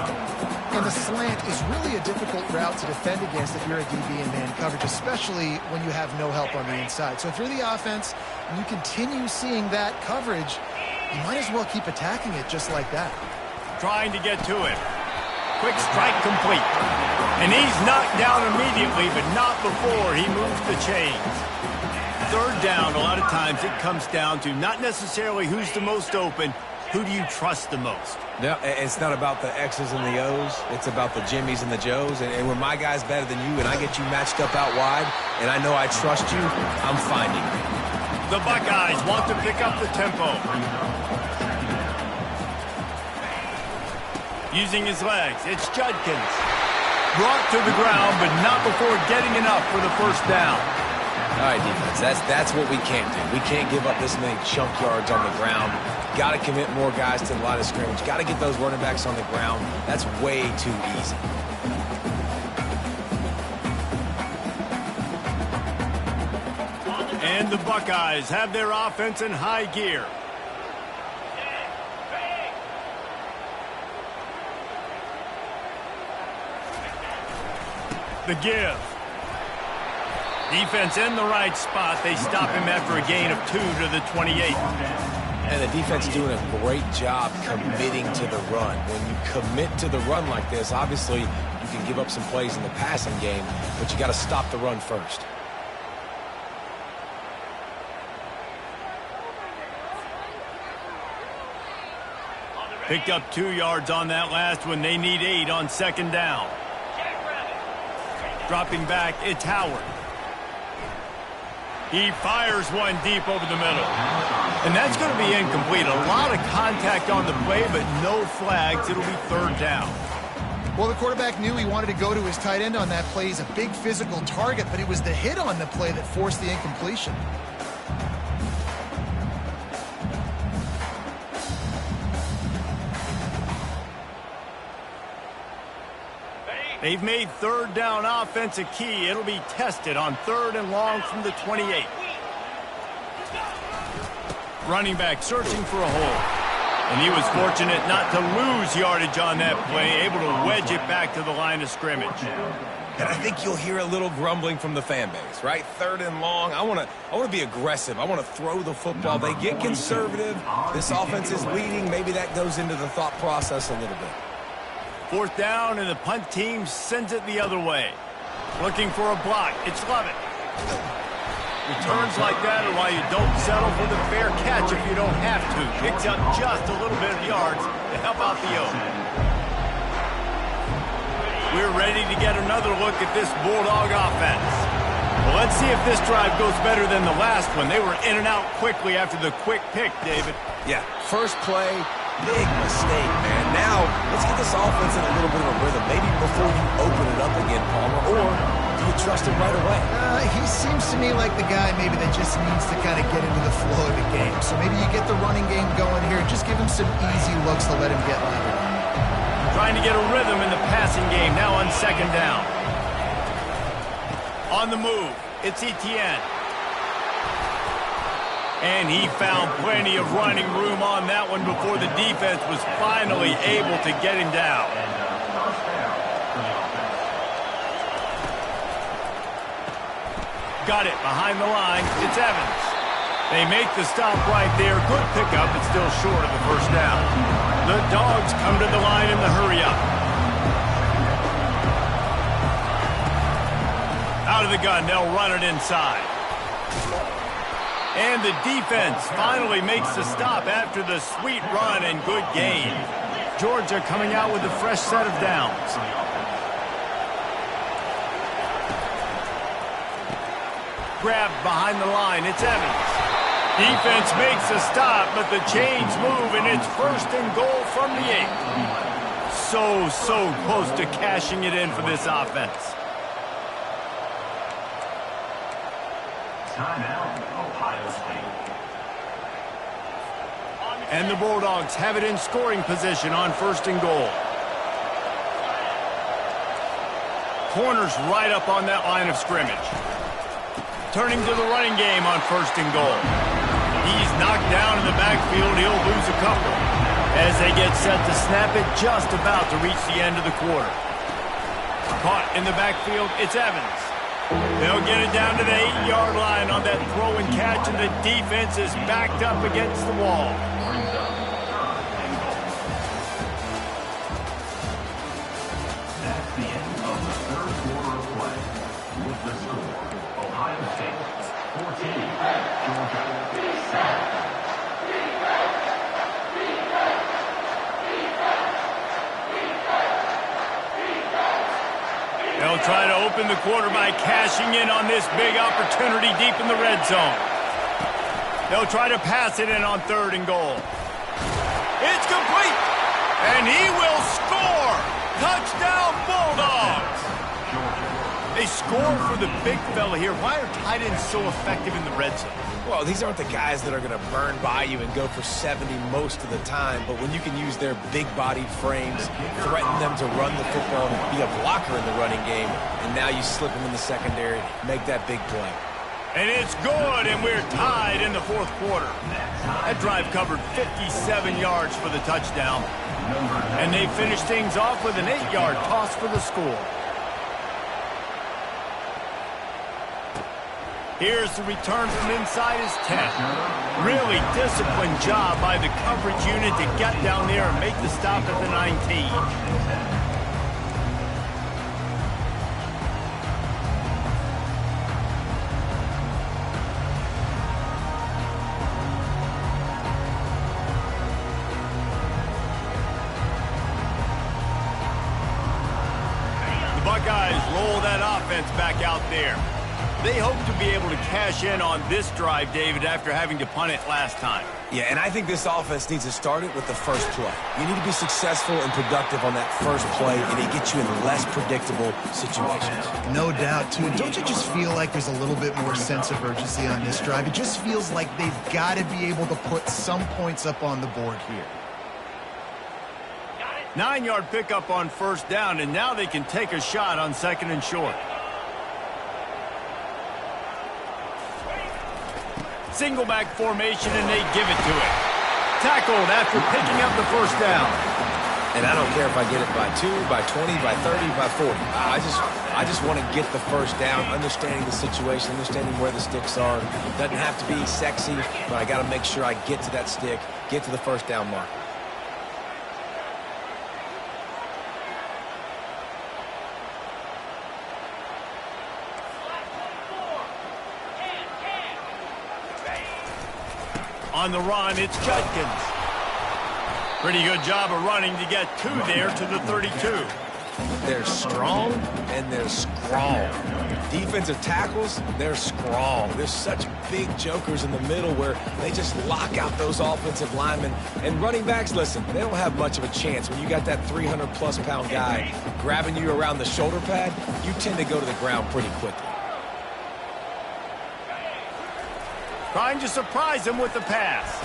And the slant is really a difficult route to defend against if you're a DB in man coverage, especially when you have no help on the inside. So if you're the offense and you continue seeing that coverage, you might as well keep attacking it just like that. Trying to get to it. Quick strike complete. And he's knocked down immediately, but not before he moves the chains. 3rd down, a lot of times it comes down to not necessarily who's the most open, who do you trust the most? No, it's not about the X's and the O's. It's about the Jimmies and the Joes. And when my guy's better than you and I get you matched up out wide and I know I trust you, I'm finding you. The Buckeyes want to pick up the tempo. Using his legs, it's Judkins. Brought to the ground, but not before getting enough for the first down. All right, defense, that's what we can't do. We can't give up this many chunk yards on the ground. Got to commit more guys to the line of scrimmage. Got to get those running backs on the ground. That's way too easy. And the Buckeyes have their offense in high gear. The give. Defense in the right spot. They stop him after a gain of 2 to the 28. And the defense doing a great job committing to the run. When you commit to the run like this, obviously you can give up some plays in the passing game, but you got to stop the run first. Picked up 2 yards on that last one. They need 8 on 2nd down. Dropping back, it's Howard. He fires one deep over the middle. And that's going to be incomplete. A lot of contact on the play, but no flags. It'll be 3rd down. Well, the quarterback knew he wanted to go to his tight end on that play. He's a big physical target, but it was the hit on the play that forced the incompletion. They've made 3rd down offense a key. It'll be tested on 3rd and long from the 28. Running back searching for a hole. And he was fortunate not to lose yardage on that play, able to wedge it back to the line of scrimmage. And I think you'll hear a little grumbling from the fan base, right? 3rd and long. I want to be aggressive. I want to throw the football. They get conservative. This offense is leading. Maybe that goes into the thought process a little bit. 4th down, and the punt team sends it the other way. Looking for a block. It's Lovett. Returns like that are why you don't settle for the fair catch if you don't have to. Picks up just a little bit of yards to help out the Oaks. We're ready to get another look at this Bulldog offense. Well, let's see if this drive goes better than the last one. They were in and out quickly after the quick pick, David. Yeah, first play. Big mistake, man. Now, let's get this offense in a little bit of a rhythm. Maybe before you open it up again, Palmer, or do you trust him right away? He seems to me like the guy maybe that just needs to kind of get into the flow of the game. So maybe you get the running game going here and just give him some easy looks to let him get level. Trying to get a rhythm in the passing game now on 2nd down. On the move, it's Etienne. And he found plenty of running room on that one before the defense was finally able to get him down. got it behind the line. It's Evans. They make the stop right there. Good pickup. It's still short of the first down. The Dogs come to the line in the hurry-up. Out of the gun, they'll run it inside. And the defense finally makes the stop after the sweet run and good gain. Georgia coming out with a fresh set of downs. Grabbed behind the line, it's Evans. Defense makes a stop, but the chains move, and it's 1st and goal from the 8. So close to cashing it in for this offense. Timeout, Ohio State. And the Bulldogs have it in scoring position on 1st and goal. Corners right up on that line of scrimmage. Turning to the running game on 1st and goal. He's knocked down in the backfield. He'll lose a couple. As they get set to snap it, just about to reach the end of the quarter. Caught in the backfield, it's Evans. They'll get it down to the 8-yard line on that throw and catch, and the defense is backed up against the wall. That's the end of the 3rd quarter of play. With the score, Ohio State 14, Georgia 7. They'll try to open the quarter by cashing in on this big opportunity deep in the red zone. They'll try to pass it in on 3rd and goal. It's complete! And he will score! Touchdown Bulldogs! They score for the big fella here. Why are tight ends so effective in the red zone? Well, these aren't the guys that are going to burn by you and go for 70 most of the time, but when you can use their big-bodied frames, threaten them to run the football, be a blocker in the running game, and now you slip them in the secondary, make that big play. And it's good, and we're tied in the 4th quarter. That drive covered 57 yards for the touchdown, and they finish things off with an 8-yard toss for the score. Here's the return from inside his 10. Really disciplined job by the coverage unit to get down there and make the stop at the 19. The Buckeyes roll that offense back out there. They hope to be able to cash in on this drive, David, after having to punt it last time. Yeah, and I think this offense needs to start it with the first play. You need to be successful and productive on that first play, and it gets you in less predictable situations. No doubt, too. Don't you just feel like there's a little bit more sense of urgency on this drive? It just feels like they've got to be able to put some points up on the board here. 9-yard pickup on 1st down, and now they can take a shot on 2nd and short. Single back formation, and they give it to it. Tackled after picking up the 1st down. And I don't care if I get it by 2, by 20, by 30, by 40. I just want to get the 1st down, understanding the situation, understanding where the sticks are. It doesn't have to be sexy, but I got to make sure I get to that stick, get to the 1st down mark. On the run, it's Judkins. Pretty good job of running to get 2 there to the 32. They're strong and they're strong. Defensive tackles, they're strong. There's such big jokers in the middle where they just lock out those offensive linemen. And running backs, listen, they don't have much of a chance. When you got that 300-plus pound guy grabbing you around the shoulder pad, you tend to go to the ground pretty quickly. Trying to surprise him with the pass.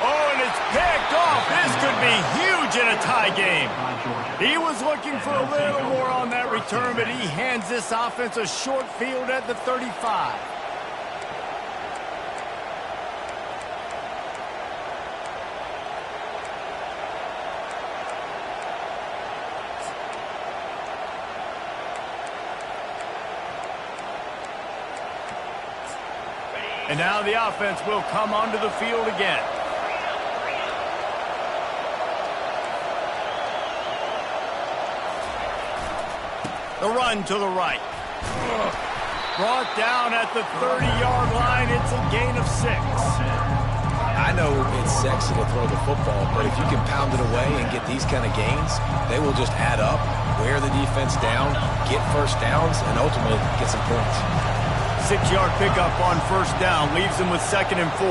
Oh, and it's picked off. This could be huge in a tie game. He was looking for a little more on that return, but he hands this offense a short field at the 35. And now the offense will come onto the field again. The run to the right. Brought down at the 30-yard line. It's a gain of 6. I know it's sexy to throw the football, but if you can pound it away and get these kind of gains, they will just add up, wear the defense down, get first downs, and ultimately get some points. 6-yard pickup on first down leaves them with 2nd and 4.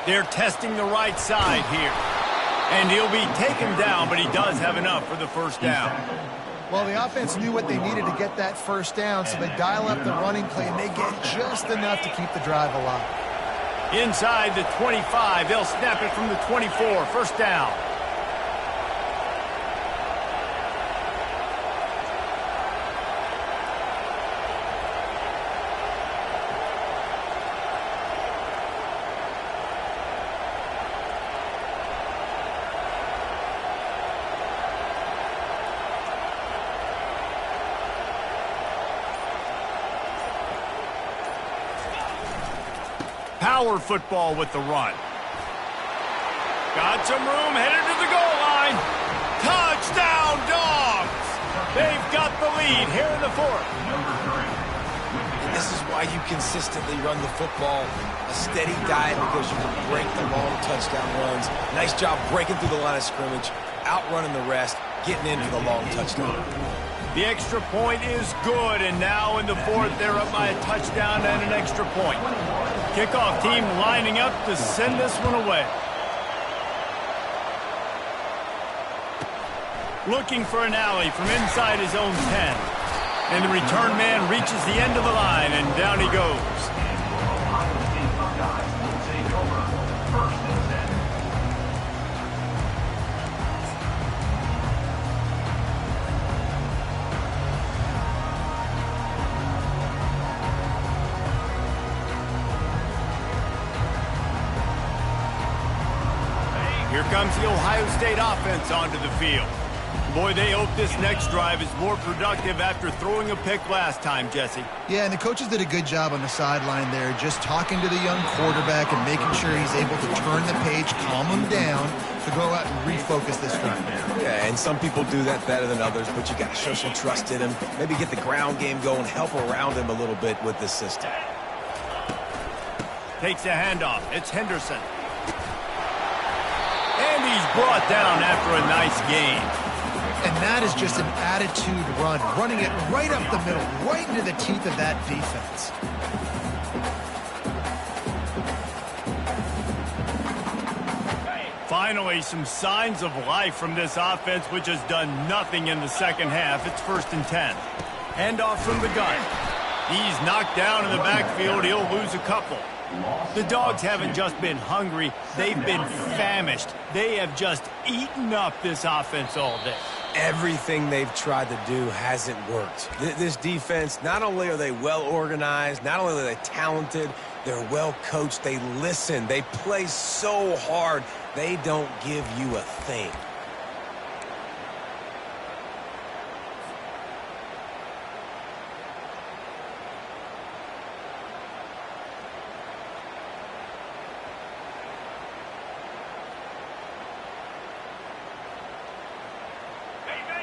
They're testing the right side here. And he'll be taken down, but he does have enough for the first down. Well, the offense knew what they needed to get that first down, so they dial up the running play, and they get just enough to keep the drive alive. Inside the 25, they'll snap it from the 24. First down. Power football with the run. Got some room, headed to the goal line. Touchdown, Dogs! They've got the lead here in the 4th. And this is why you consistently run the football. A steady diet because you can break the long touchdown runs. Nice job breaking through the line of scrimmage, outrunning the rest, getting in for the long touchdown. The extra point is good, and now in the 4th, they're up by a touchdown and an extra point. Kickoff team lining up to send this one away. Looking for an alley from inside his own 10. And the return man reaches the end of the line, and down he goes. Here comes the Ohio State offense onto the field. Boy, they hope this next drive is more productive after throwing a pick last time, Jesse. Yeah, and the coaches did a good job on the sideline there, just talking to the young quarterback and making sure he's able to turn the page, calm him down, to go out and refocus this drive. Yeah, and some people do that better than others, but you got to show some trust in him, maybe get the ground game going, help around him a little bit with this system. Takes a handoff. It's Henderson. And he's brought down after a nice gain. And that is just an attitude run, running it right up the middle, right into the teeth of that defense. Finally, some signs of life from this offense, which has done nothing in the second half. It's 1st and 10. Handoff from the gun. He's knocked down in the backfield. He'll lose a couple. The Dogs haven't just been hungry. They've been famished. They have just eaten up this offense all day. Everything they've tried to do hasn't worked. This defense, not only are they well organized, not only are they talented, they're well coached. They listen. They play so hard. They don't give you a thing.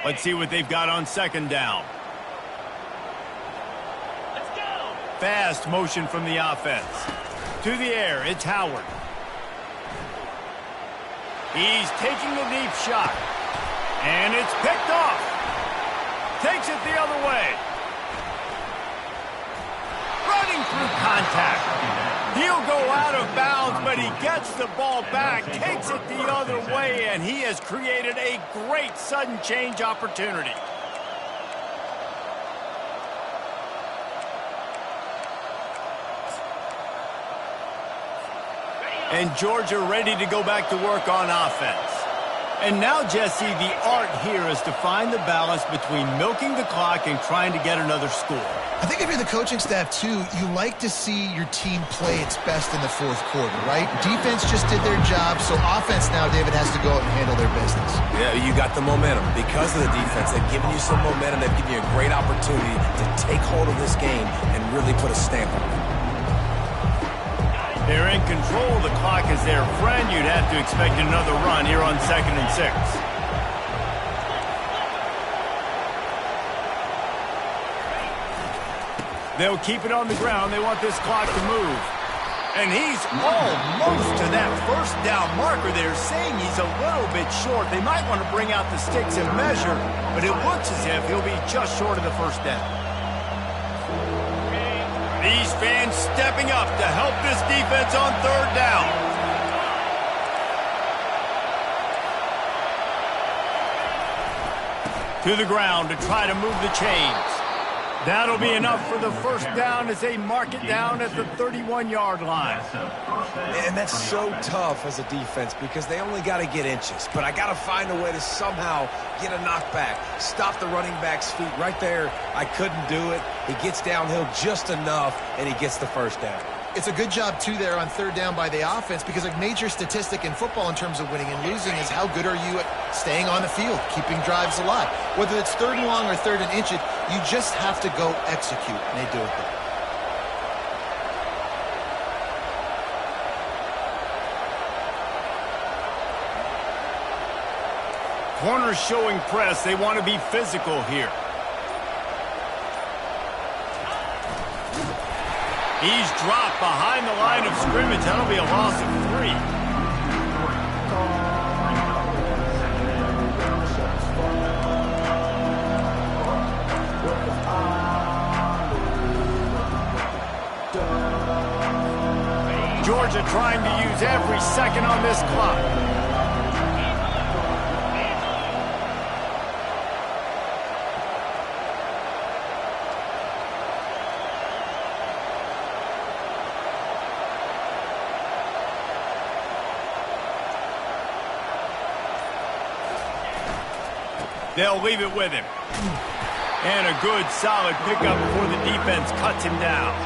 Let's see what they've got on 2nd down. Let's go. Fast motion from the offense. To the air, it's Howard. He's taking a deep shot. And it's picked off. Takes it the other way. Running through contact. He'll go out of bounds, but he gets the ball back, takes it the other way, and he has created a great sudden change opportunity. And Georgia ready to go back to work on offense. And now, Jesse, the art here is to find the balance between milking the clock and trying to get another score. I think if you're the coaching staff, too, you like to see your team play its best in the fourth quarter, right? Defense just did their job, so offense now, David, has to go out and handle their business. Yeah, you got the momentum. Because of the defense, they've given you some momentum. They've given you a great opportunity to take hold of this game and really put a stamp on it. They're in control. The clock is their friend. You'd have to expect another run here on 2nd and 6. They'll keep it on the ground. They want this clock to move. And he's almost to that first down marker there, saying he's a little bit short. They might want to bring out the sticks and measure, but it looks as if he'll be just short of the first down. These fans stepping up to help this defense on 3rd down. To the ground to try to move the chains. That'll be enough for the first down as they mark it down at the 31-yard line. And that's so tough as a defense because they only got to get inches. But I got to find a way to somehow get a knockback, stop the running back's feet. Right there, I couldn't do it. He gets downhill just enough, and he gets the first down. It's a good job, too, there on 3rd down by the offense because a major statistic in football in terms of winning and losing is how good are you at staying on the field, keeping drives alive. Whether it's 3rd and long or 3rd and inch, you just have to go execute, and they do it there. Corners showing press. They want to be physical here. He's dropped behind the line of scrimmage. That'll be a loss of 3. Georgia trying to use every second on this clock. They'll leave it with him. And a good, solid pickup before the defense cuts him down.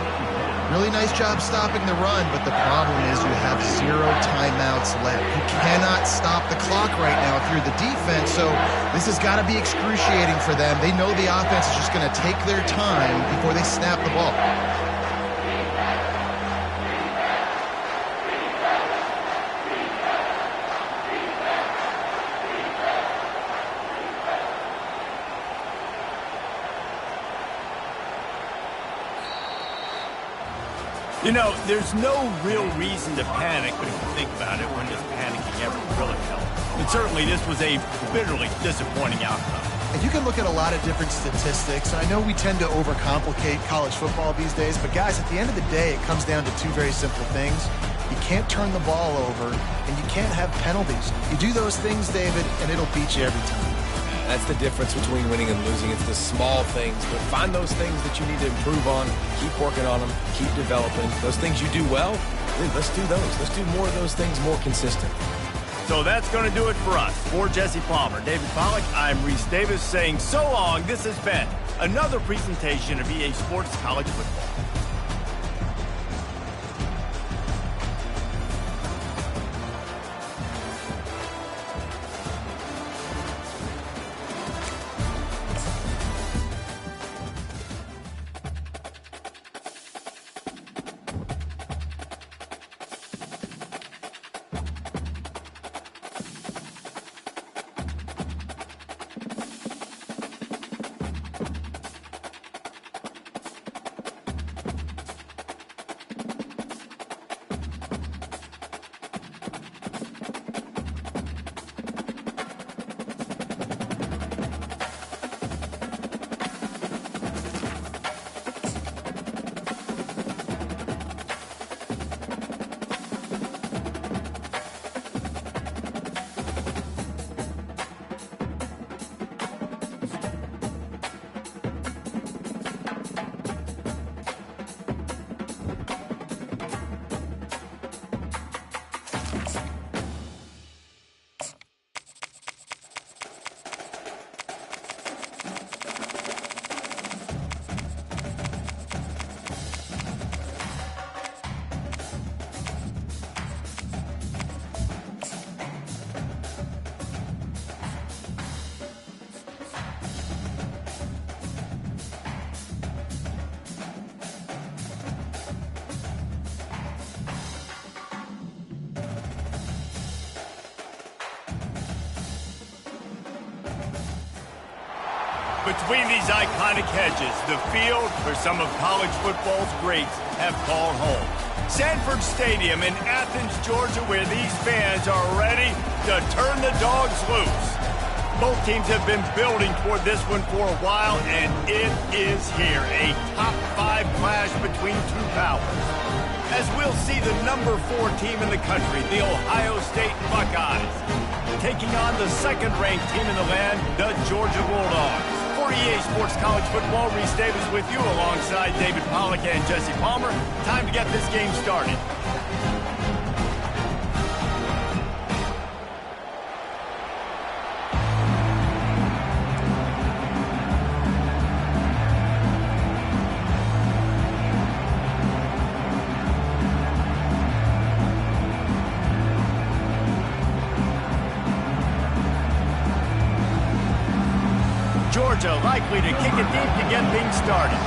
Really nice job stopping the run, but the problem is you have 0 timeouts left. You cannot stop the clock right now if you're the defense, so this has got to be excruciating for them. They know the offense is just going to take their time before they snap the ball. You know, there's no real reason to panic, but if you think about it, when does panicking ever really help? And certainly this was a bitterly disappointing outcome. And you can look at a lot of different statistics. I know we tend to overcomplicate college football these days, but guys, at the end of the day, it comes down to 2 very simple things. You can't turn the ball over, and you can't have penalties. You do those things, David, and it'll beat you every time. That's the difference between winning and losing. It's the small things, but find those things that you need to improve on. Keep working on them. Keep developing. Those things you do well, let's do those. Let's do more of those things more consistent. So that's going to do it for us. For Jesse Palmer, David Pollack, I'm Reese Davis saying so long. This has been another presentation of EA Sports College Football. Between these iconic hedges, the field where some of college football's greats have called home. Sanford Stadium in Athens, Georgia, where these fans are ready to turn the dogs loose. Both teams have been building toward this one for a while, and it is here, a top-5 clash between two powers. As we'll see the number 4 team in the country, the Ohio State Buckeyes, taking on the second-ranked team in the land, the Georgia Bulldogs. For EA Sports College Football, Reese Davis with you alongside David Pollack and Jesse Palmer. Time to get this game started. Georgia likely to kick it deep to get things started.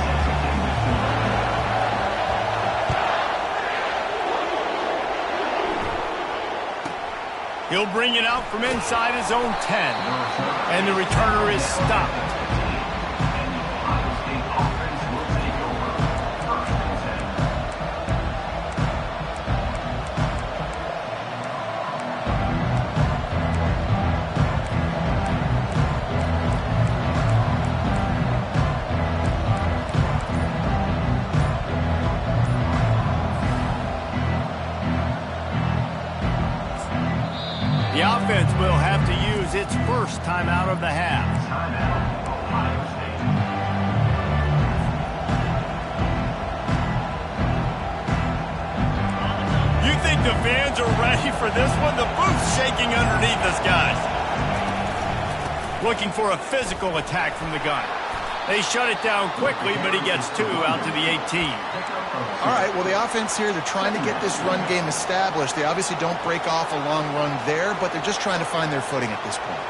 He'll bring it out from inside his own 10. And the returner is stopped. The offense will have to use its first timeout of the half. You think the fans are ready for this one? The booth's shaking underneath us, guys. Looking for a physical attack from the gun. They shut it down quickly, but he gets 2 out to the 18. All right, well, the offense here, they're trying to get this run game established. They obviously don't break off a long run there, but they're just trying to find their footing at this point.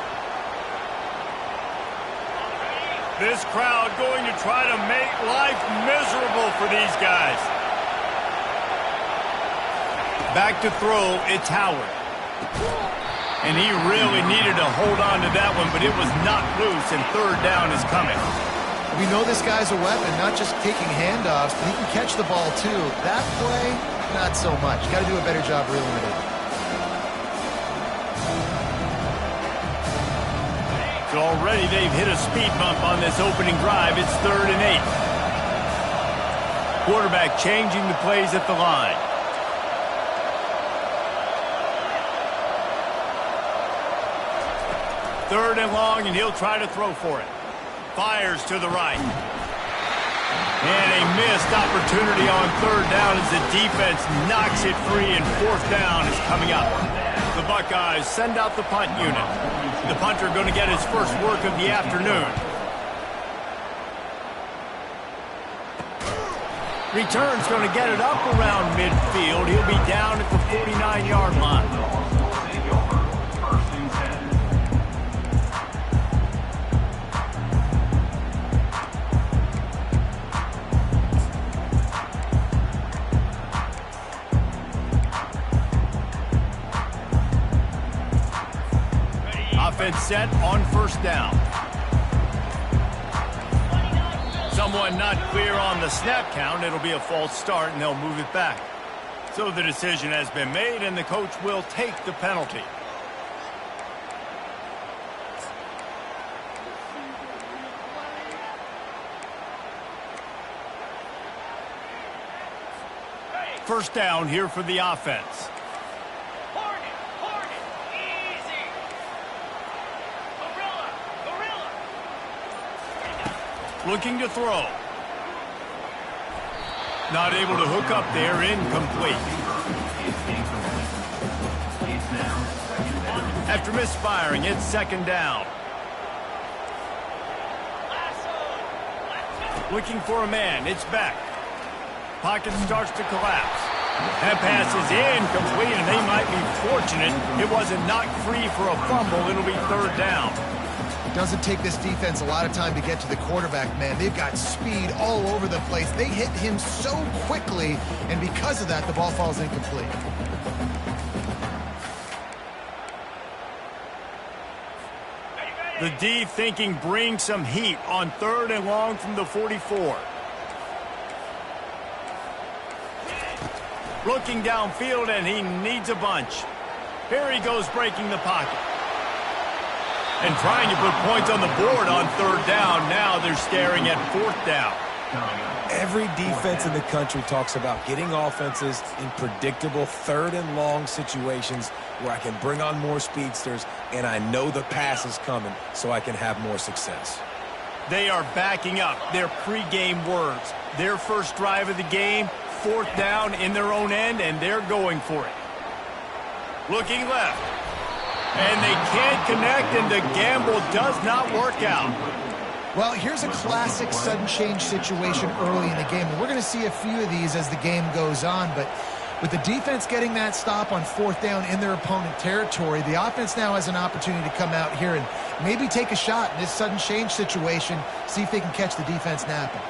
This crowd going to try to make life miserable for these guys. Back to throw, it's Howard. And he really needed to hold on to that one, but it was not loose, and third down is coming. We know this guy's a weapon, not just taking handoffs, but he can catch the ball too. That play, not so much. Got to do a better job reeling it in. So already they've hit a speed bump on this opening drive. It's 3rd and 8. Quarterback changing the plays at the line. Third and long, and he'll try to throw for it. Fires to the right. And a missed opportunity on third down as the defense knocks it free, and fourth down is coming up. The Buckeyes send out the punt unit. The punter going to get his first work of the afternoon. Return's going to get it up around midfield. He'll be down at the 49-yard line. Offense set on first down. Someone not clear on the snap count. It'll be a false start, and they'll move it back. So the decision has been made, and the coach will take the penalty. First down here for the offense. Looking to throw. Not able to hook up there, incomplete. After misfiring, it's second down. Looking for a man, it's back. Pocket starts to collapse. That pass is incomplete, and they might be fortunate it wasn't knocked free for a fumble. It'll be third down. It doesn't take this defense a lot of time to get to the quarterback, man. They've got speed all over the place. They hit him so quickly, and because of that, the ball falls incomplete. The D thinking bring some heat on 3rd and long from the 44. Looking downfield, and he needs a bunch. Here he goes breaking the pocket. And trying to put points on the board on 3rd down. Now they're staring at 4th down. Every defense in the country talks about getting offenses in predictable 3rd and long situations where I can bring on more speedsters and I know the pass is coming so I can have more success. They are backing up their pregame words. Their first drive of the game, 4th down in their own end, and they're going for it. Looking left. And they can't connect, and the gamble does not work out. Well, here's a classic sudden change situation early in the game. And we're going to see a few of these as the game goes on. But with the defense getting that stop on 4th down in their opponent territory, the offense now has an opportunity to come out here and maybe take a shot in this sudden change situation, see if they can catch the defense napping.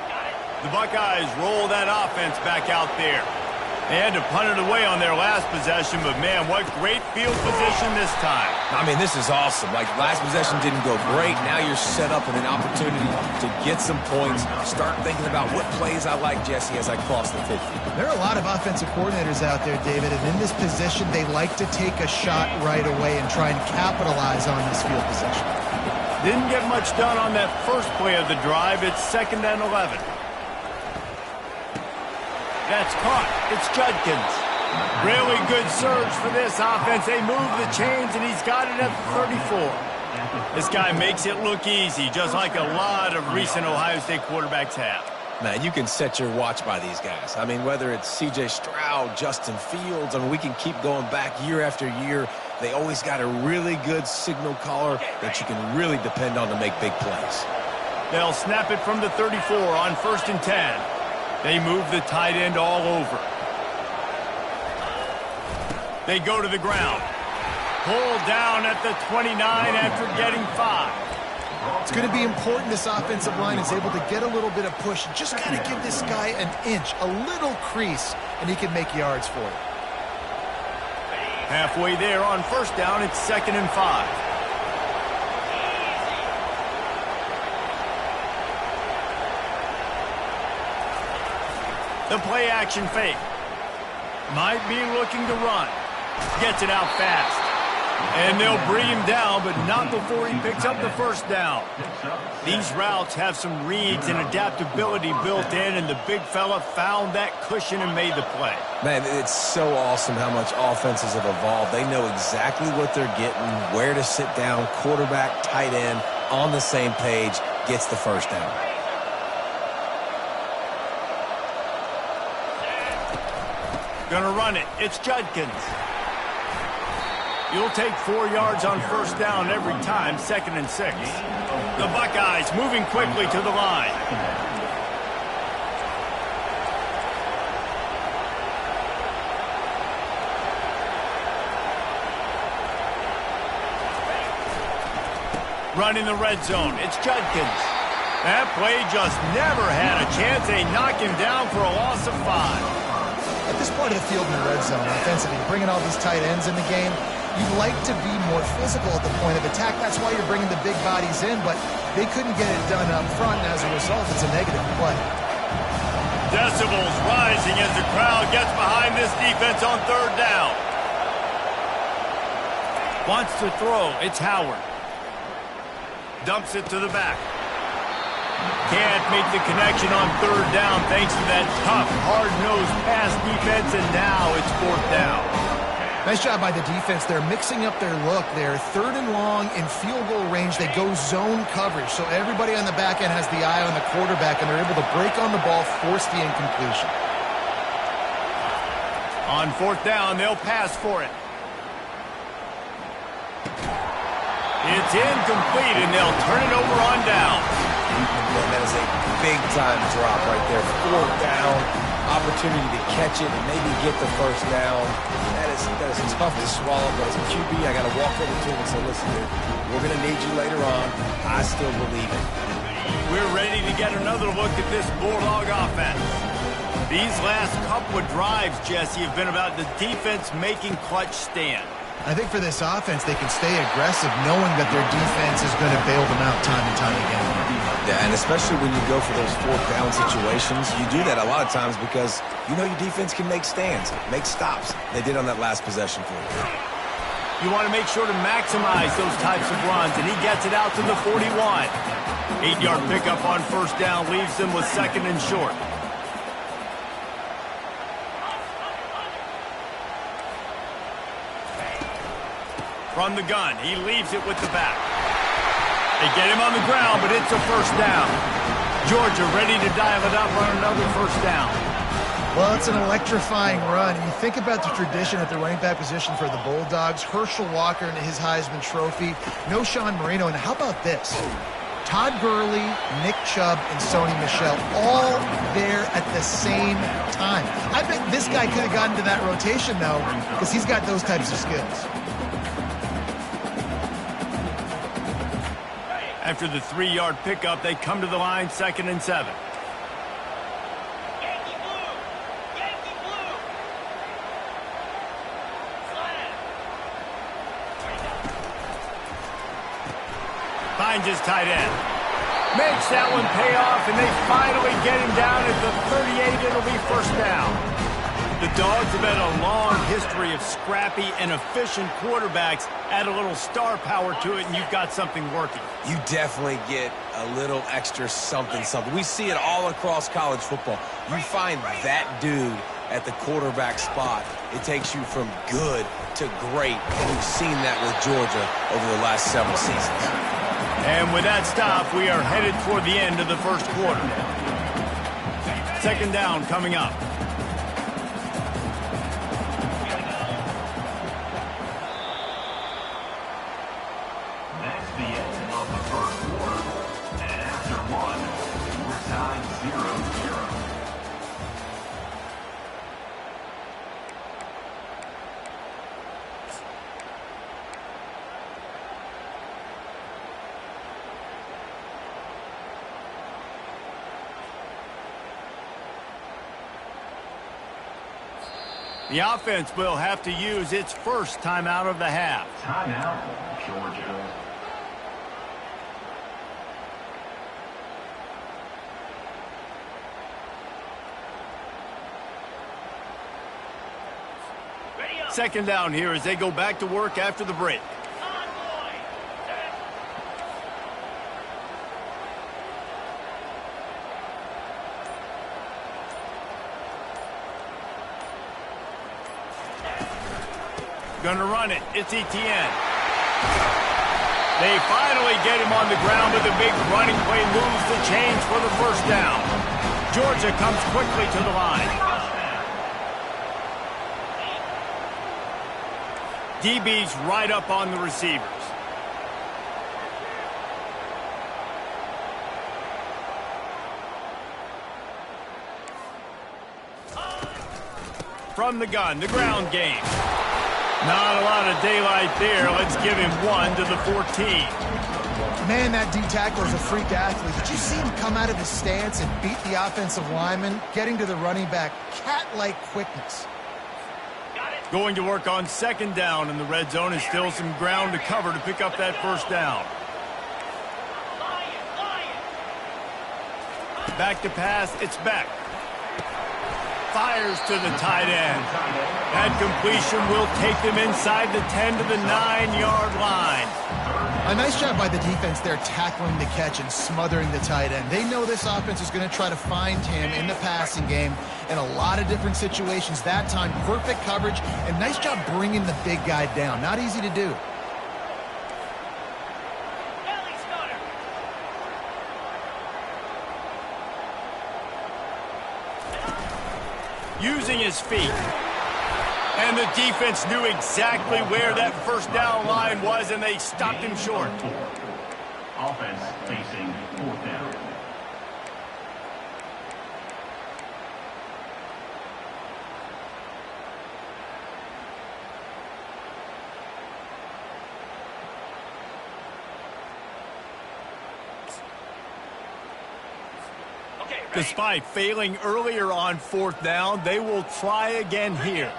The Buckeyes roll that offense back out there. They had to punt it away on their last possession, but man, what great field position this time. I mean, this is awesome. Like, last possession didn't go great. Now you're set up in an opportunity to get some points. Start thinking about what plays I like, Jesse, as I cross the 50. There are a lot of offensive coordinators out there, David, and in this position, they like to take a shot right away and try and capitalize on this field position. Didn't get much done on that first play of the drive. It's 2nd and 11. That's caught. It's Judkins. Really good surge for this offense. They move the chains, and he's got it at the 34. This guy makes it look easy, just like a lot of recent Ohio State quarterbacks have. Man, you can set your watch by these guys. I mean, whether it's C.J. Stroud, Justin Fields, I mean, we can keep going back year after year. They always got a really good signal caller that you can really depend on to make big plays. They'll snap it from the 34 on 1st and 10. They move the tight end all over. They go to the ground. Pulled down at the 29 after getting 5. It's going to be important this offensive line is able to get a little bit of push. Just kind of give this guy an inch, a little crease, and he can make yards for it. Halfway there on 1st down, it's 2nd and 5. The play action fake. Might be looking to run. Gets it out fast. And they'll bring him down, but not before he picks up the 1st down. These routes have some reads and adaptability built in, and the big fella found that cushion and made the play. Man, it's so awesome how much offenses have evolved. They know exactly what they're getting, where to sit down, quarterback, tight end, on the same page, gets the 1st down. Gonna run it. It's Judkins. You'll take 4 yards on 1st down every time, 2nd and 6. The Buckeyes moving quickly to the line. Running the red zone. It's Judkins. That play just never had a chance. They knock him down for a loss of 5. At this point of the field in the red zone, offensively, bringing all these tight ends in the game, you'd like to be more physical at the point of attack. That's why you're bringing the big bodies in, but they couldn't get it done up front, and as a result, it's a negative play. Decibels rising as the crowd gets behind this defense on 3rd down. Wants to throw. It's Howard. Dumps it to the back. Can't make the connection on 3rd down thanks to that tough, hard-nosed pass defense, and now it's 4th down. Nice job by the defense. They're mixing up their look. They're 3rd and long in field goal range. They go zone coverage, so everybody on the back end has the eye on the quarterback, and they're able to break on the ball, force the incompletion. On 4th down, they'll pass for it. It's incomplete, and they'll turn it over on down. Man, that is a big-time drop right there. 4th down, opportunity to catch it and maybe get the 1st down. That is tough to swallow, but as a QB, I got to walk over to him and say, listen, dude, we're going to need you later on. I still believe it. We're ready to get another look at this Bulldog offense. These last couple of drives, Jesse, have been about the defense making clutch stand. I think for this offense, they can stay aggressive knowing that their defense is going to bail them out time and time again. Yeah, and especially when you go for those fourth down situations, you do that a lot of times because you know your defense can make stands, make stops. They did on that last possession for you. You want to make sure to maximize those types of runs, and he gets it out to the 41. 8-yard pickup on first down leaves them with second and short. From the gun, he leaves it with the back. They get him on the ground, but it's a first down. Georgia ready to dial it up on another first down. Well, it's an electrifying run. And you think about the tradition at the running back position for the Bulldogs. Herschel Walker and his Heisman Trophy. No Sean Marino. And how about this? Todd Gurley, Nick Chubb, and Sony Michel all there at the same time. I bet this guy could have gotten to that rotation, though, because he's got those types of skills. After the 3-yard pickup, they come to the line, 2nd and 7. Finds his tight end. Makes that one pay off, and they finally get him down at the 38. It'll be first down. The Dogs have had a long history of scrappy and efficient quarterbacks. Add a little star power to it, and you've got something working. You definitely get a little extra something. We see it all across college football. You find that dude at the quarterback spot, it takes you from good to great, and we've seen that with Georgia over the last several seasons. And with that stop, we are headed toward the end of the first quarter. Second down coming up. That's the end of the first quarter. And after one, we're tied 0-0. The offense will have to use its first timeout of the half. Timeout, Georgia. Second down here as they go back to work after the break. Gonna run it. It's Etienne. They finally get him on the ground with a big running play, moves the chains for the first down. Georgia comes quickly to the line. DB's right up on the receivers. From the gun, the ground game. Not a lot of daylight there. Let's give him 1 to the 14. Man, that D-tackle is a freak athlete. Did you see him come out of his stance and beat the offensive lineman, getting to the running back? Cat-like quickness. Going to work on second down, and the red zone is still some ground to cover to pick up that first down. Back to pass, it's Beck. Fires to the tight end. That completion will take them inside the 10 to the 9-yard line. A nice job by the defense there, tackling the catch and smothering the tight end. They know this offense is going to try to find him in the passing game in a lot of different situations. That time, perfect coverage, and nice job bringing the big guy down. Not easy to do. Using his feet. And the defense knew exactly where that first down line was, and they stopped him short. Offense facing fourth down. Despite failing earlier on fourth down, they will try again here.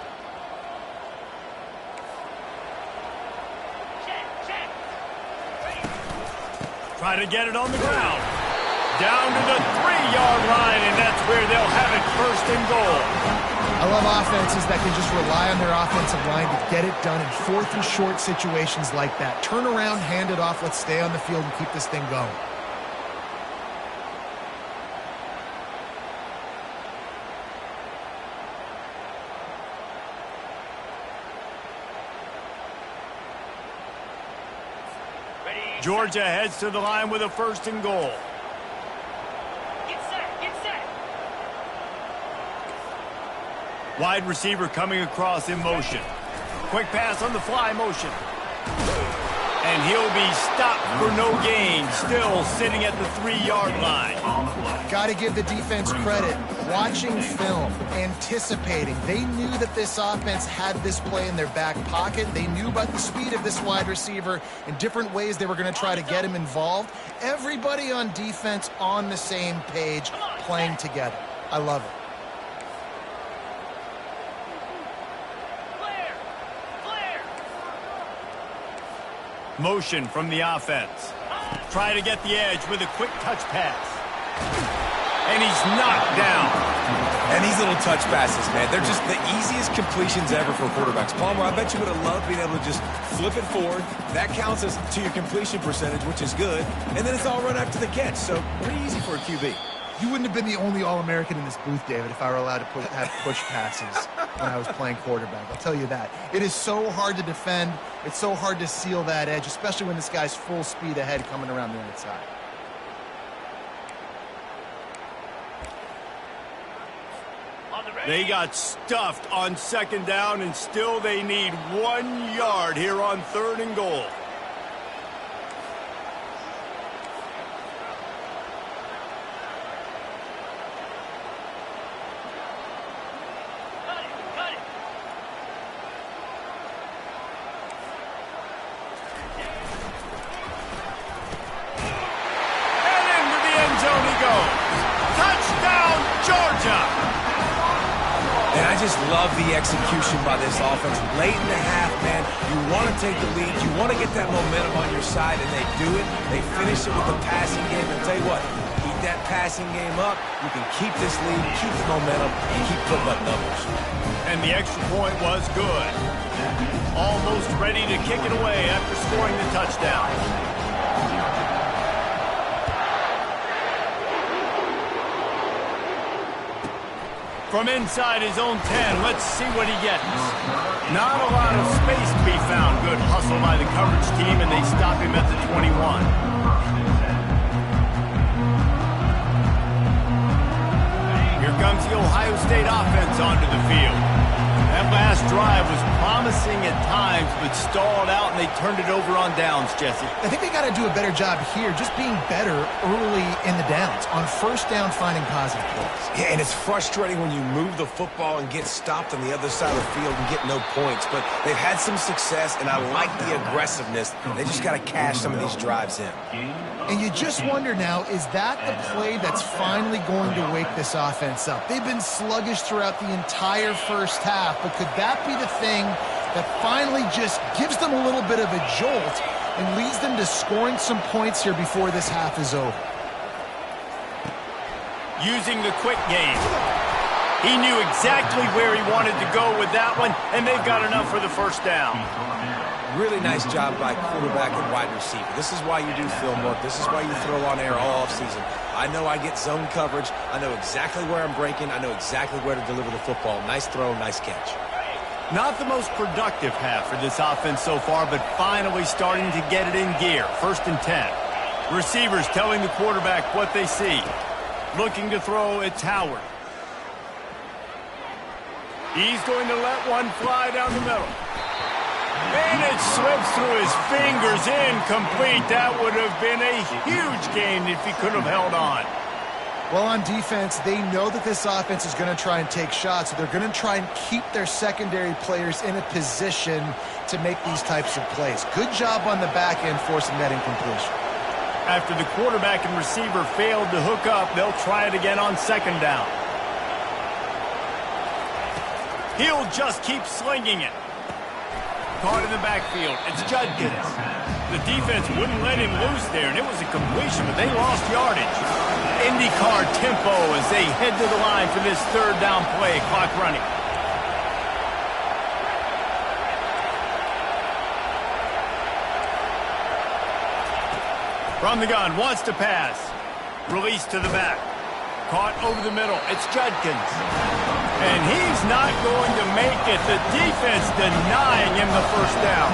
Try to get it on the ground. Down to the 3-yard line, and that's where they'll have it, first and goal. I love offenses that can just rely on their offensive line to get it done in 4th and short situations like that. Turn around, hand it off, let's stay on the field and keep this thing going. Georgia heads to the line with a first and goal. Get set. Wide receiver coming across in motion. Quick pass on the fly motion. And he'll be stopped for no gain, still sitting at the 3-yard line. Got to give the defense credit. Watching film, anticipating. They knew that this offense had this play in their back pocket. They knew about the speed of this wide receiver and different ways they were going to try to get him involved. Everybody on defense on the same page, playing together. I love it. Motion from the offense. Try to get the edge with a quick touch pass. And he's knocked down. And these little touch passes, man, they're just the easiest completions ever for quarterbacks. Palmer, I bet you would have loved being able to just flip it forward. That counts as to your completion percentage, which is good. And then it's all run after the catch, so pretty easy for a QB. You wouldn't have been the only All-American in this booth, David, if I were allowed to have push passes when I was playing quarterback. I'll tell you that. It is so hard to defend. It's so hard to seal that edge, especially when this guy's full speed ahead coming around the outside. They got stuffed on second down, and still they need 1 yard here on 3rd and goal. And into the end zone he goes. Touchdown, Georgia! And I just love the execution by this offense. Late in the half, man, you want to take the lead. You want to get that momentum on your side, and they do it. They finish it with the passing game. And I'll tell you what, keep that passing game up. You can keep this lead, keep the momentum, and keep putting up numbers. And the extra point was good. Almost ready to kick it away after scoring the touchdown. From inside his own 10, let's see what he gets. Not a lot of space to be found. Good hustle by the coverage team, and they stop him at the 21. Here comes the Ohio State offense onto the field. That last drive was promising at times, but stalled out, and they turned it over on downs, Jesse. I think they got to do a better job here, just being better early in the downs. On first down, finding positive plays. Yeah, and it's frustrating when you move the football and get stopped on the other side of the field and get no points. But they've had some success, and I like the aggressiveness. They just got to cash some of these drives in. And you just wonder now, is that the play that's finally going to wake this offense up? They've been sluggish throughout the entire first half, but could that be the thing that finally just gives them a little bit of a jolt and leads them to scoring some points here before this half is over? Using the quick game. He knew exactly where he wanted to go with that one, and they've got enough for the first down. Really nice job by quarterback and wide receiver. This is why you do film work. This is why you throw on air all offseason. I know I get zone coverage. I know exactly where I'm breaking. I know exactly where to deliver the football. Nice throw, nice catch. Not the most productive half for this offense so far, but finally starting to get it in gear. 1st and 10. Receivers telling the quarterback what they see. Looking to throw, it's Howard. He's going to let one fly down the middle. And it slips through his fingers, incomplete. That would have been a huge gain if he could have held on. Well, on defense, they know that this offense is going to try and take shots, so they're going to try and keep their secondary players in a position to make these types of plays. Good job on the back end forcing that incompletion. After the quarterback and receiver failed to hook up, they'll try it again on 2nd down. He'll just keep slinging it. Caught in the backfield. It's Judkins. The defense wouldn't let him loose there, and it was a completion, but they lost yardage. IndyCar tempo as they head to the line for this third down play. Clock running. From the gun, wants to pass. Release to the back. Caught over the middle. It's Judkins. And he's not going to make it. The defense denying him the first down.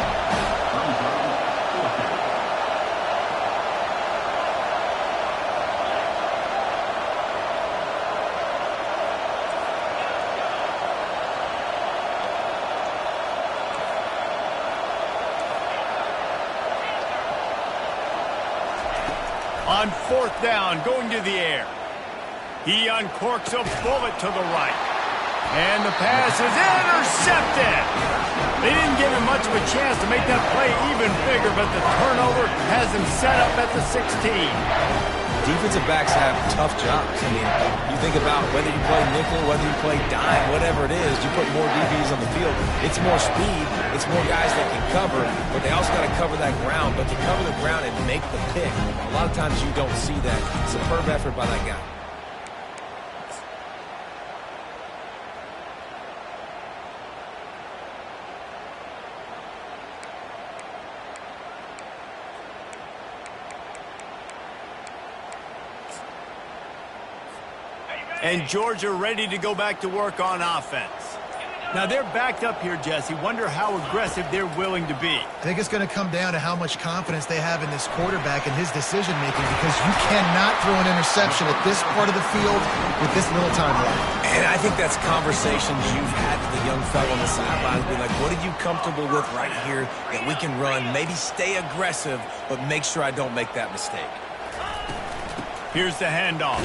On fourth down, going to the air. He uncorks a bullet to the right. And the pass is intercepted. They didn't give him much of a chance to make that play even bigger, but the turnover has him set up at the 16. Defensive backs have tough jobs. I mean, you think about whether you play nickel, whether you play dime, whatever it is, you put more DBs on the field. It's more speed. It's more guys that can cover, but they also got to cover that ground. But to cover the ground and make the pick, a lot of times you don't see that. Superb effort by that guy. And Georgia ready to go back to work on offense. Now they're backed up here, Jesse. Wonder how aggressive they're willing to be. I think it's going to come down to how much confidence they have in this quarterback and his decision-making, because you cannot throw an interception at this part of the field with this little time left. And I think that's conversations you've had with the young fellow on the sidelines. Be like, what are you comfortable with right here that we can run? Maybe stay aggressive, but make sure I don't make that mistake. Here's the handoff.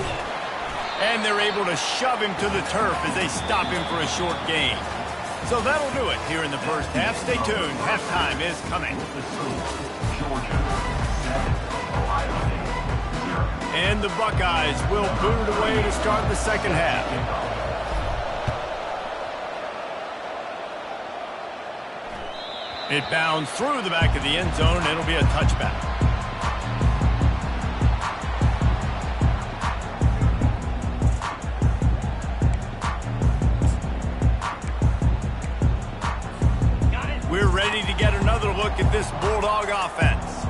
And they're able to shove him to the turf as they stop him for a short gain. So that'll do it here in the first half. Stay tuned. Halftime is coming. Georgia 7, Ohio State 0. And the Buckeyes will boot it away to start the second half. It bounds through the back of the end zone. It'll be a touchback. We're ready to get another look at this Bulldog offense.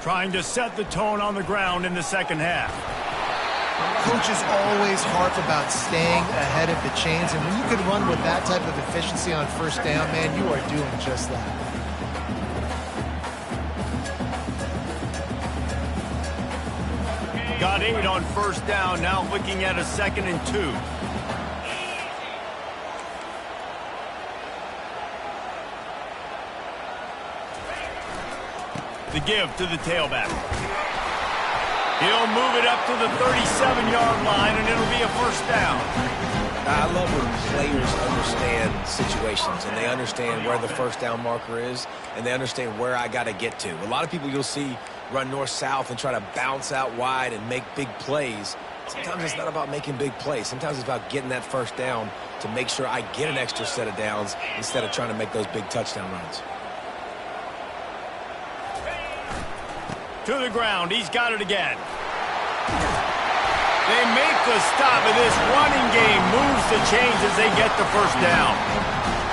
Trying to set the tone on the ground in the second half. Coaches always harp about staying ahead of the chains, and when you can run with that type of efficiency on first down, man, you are doing just that. Got 8 on first down, now looking at a 2nd and 2. The give to the tailback. He'll move it up to the 37-yard line, and it'll be a first down. I love when players understand situations, and they understand where the first down marker is, and they understand where I got to get to. A lot of people you'll see run north-south and try to bounce out wide and make big plays. Sometimes it's not about making big plays. Sometimes it's about getting that first down to make sure I get an extra set of downs instead of trying to make those big touchdown runs. To the ground. He's got it again. They make the stop, and this running game moves the chains as they get the first down.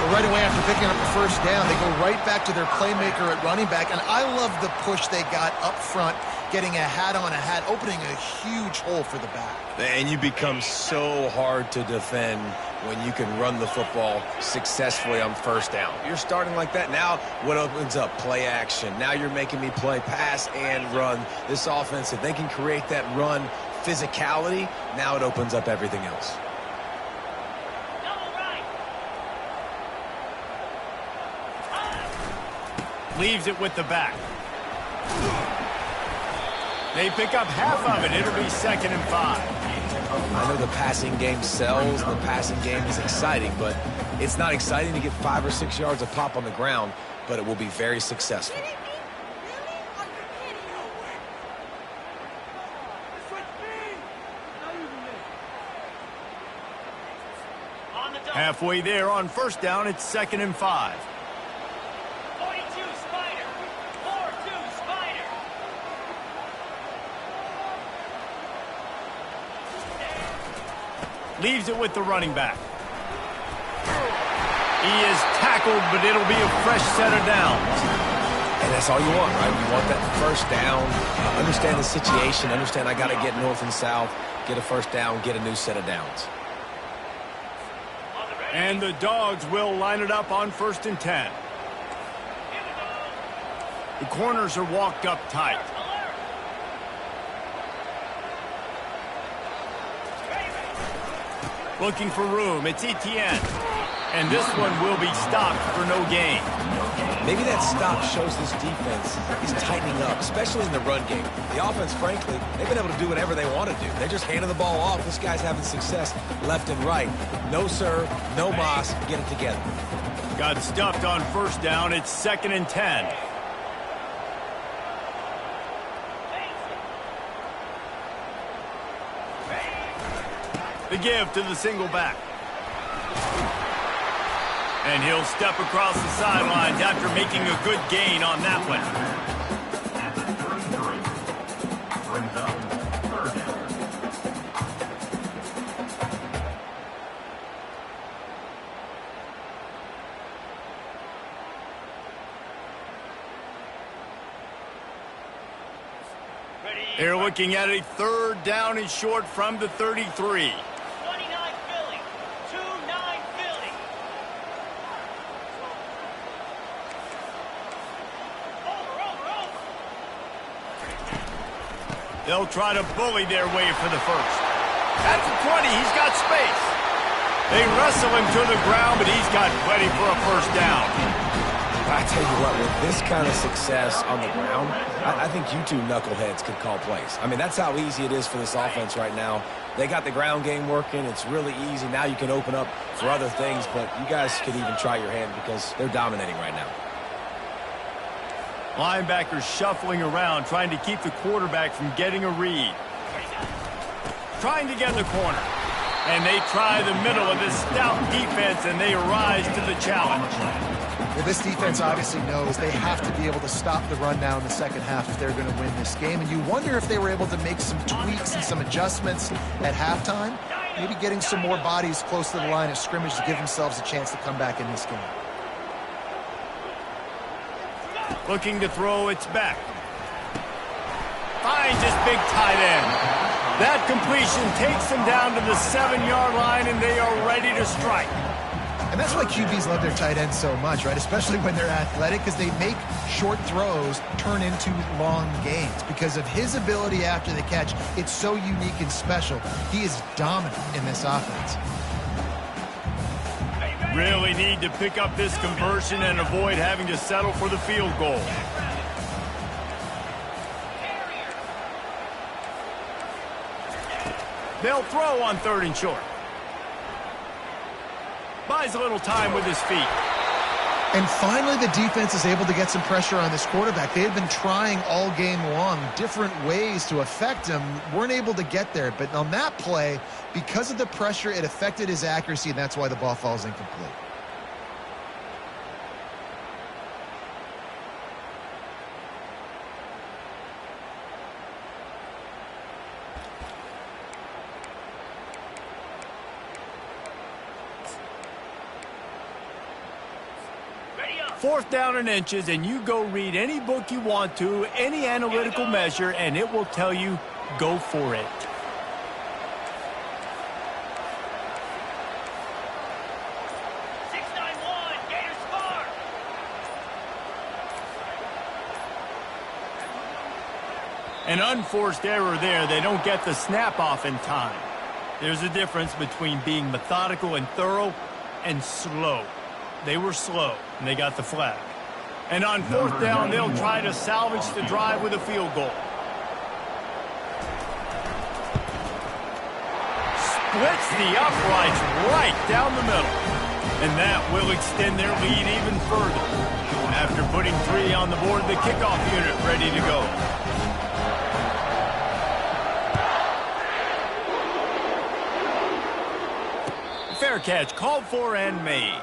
Well, right away after picking up the first down, they go right back to their playmaker at running back, and I love the push they got up front, getting a hat on a hat, opening a huge hole for the back. And you become so hard to defend when you can run the football successfully on first down. You're starting like that. Now what opens up? Play action. Now you're making me play pass and run. This offense, if they can create that run physicality, now it opens up everything else. Leaves it with the back. They pick up half of it. It'll be 2nd and 5. I know the passing game sells, the passing game is exciting, but it's not exciting to get 5 or 6 yards of pop on the ground, but it will be very successful. Halfway there on first down, it's 2nd and 5. 42 Spider. 4-2 Spider. Leaves it with the running back. He is tackled, but it'll be a fresh set of downs. And that's all you want, right? You want that first down, understand the situation, understand I got to get north and south, get a first down, get a new set of downs. And the Dogs will line it up on 1st and 10. The corners are walked up tight. Looking for room, it's Etienne. And this one will be stopped for no gain. Maybe that stop shows this defense is tightening up, especially in the run game. The offense, frankly, they've been able to do whatever they want to do. They're just handing the ball off. This guy's having success left and right. No serve, no moss, get it together. Got stuffed on first down. It's 2nd and 10. The give to the single back. And he'll step across the sidelines after making a good gain on that one. At the 33. Brings up 3rd down. They're looking at a 3rd down and short from the 33. 29 Philly. 2-9 Philly. Over. They'll try to bully their way for the first. At the 20, he's got space. They wrestle him to the ground, but he's got plenty for a first down. I tell you what, with this kind of success on the ground, I think you two knuckleheads could call plays. I mean, that's how easy it is for this offense right now. They got the ground game working. It's really easy. Now you can open up for other things, but you guys could even try your hand because they're dominating right now. Linebackers shuffling around, trying to keep the quarterback from getting a read. Trying to get in the corner. And they try the middle of this stout defense, and they rise to the challenge. Well, this defense obviously knows they have to be able to stop the run now in the second half if they're going to win this game. And you wonder if they were able to make some tweaks and some adjustments at halftime, maybe getting some more bodies close to the line of scrimmage to give themselves a chance to come back in this game. Looking to throw, it's back. Finds his big tight end. That completion takes them down to the 7-yard line, and they are ready to strike. And that's why QBs love their tight ends so much, right? Especially when they're athletic, because they make short throws turn into long gains. Because of his ability after the catch, it's so unique and special. He is dominant in this offense. Really need to pick up this conversion and avoid having to settle for the field goal. They'll throw on 3rd and short. Buys a little time with his feet. And finally, the defense is able to get some pressure on this quarterback. They had been trying all game long different ways to affect him. Weren't able to get there. But on that play, because of the pressure, it affected his accuracy, and that's why the ball falls incomplete. Fourth down and inches, and you go read any book you want to, any analytical measure, and it will tell you, go for it. An unforced error there. They don't get the snap off in time. There's a difference between being methodical and thorough and slow. They were slow, and they got the flag. And on 4th down, they'll try to salvage the drive with a field goal. Splits the uprights right down the middle. And that will extend their lead even further. After putting 3 on the board, the kickoff unit ready to go. Fair catch, called for and made.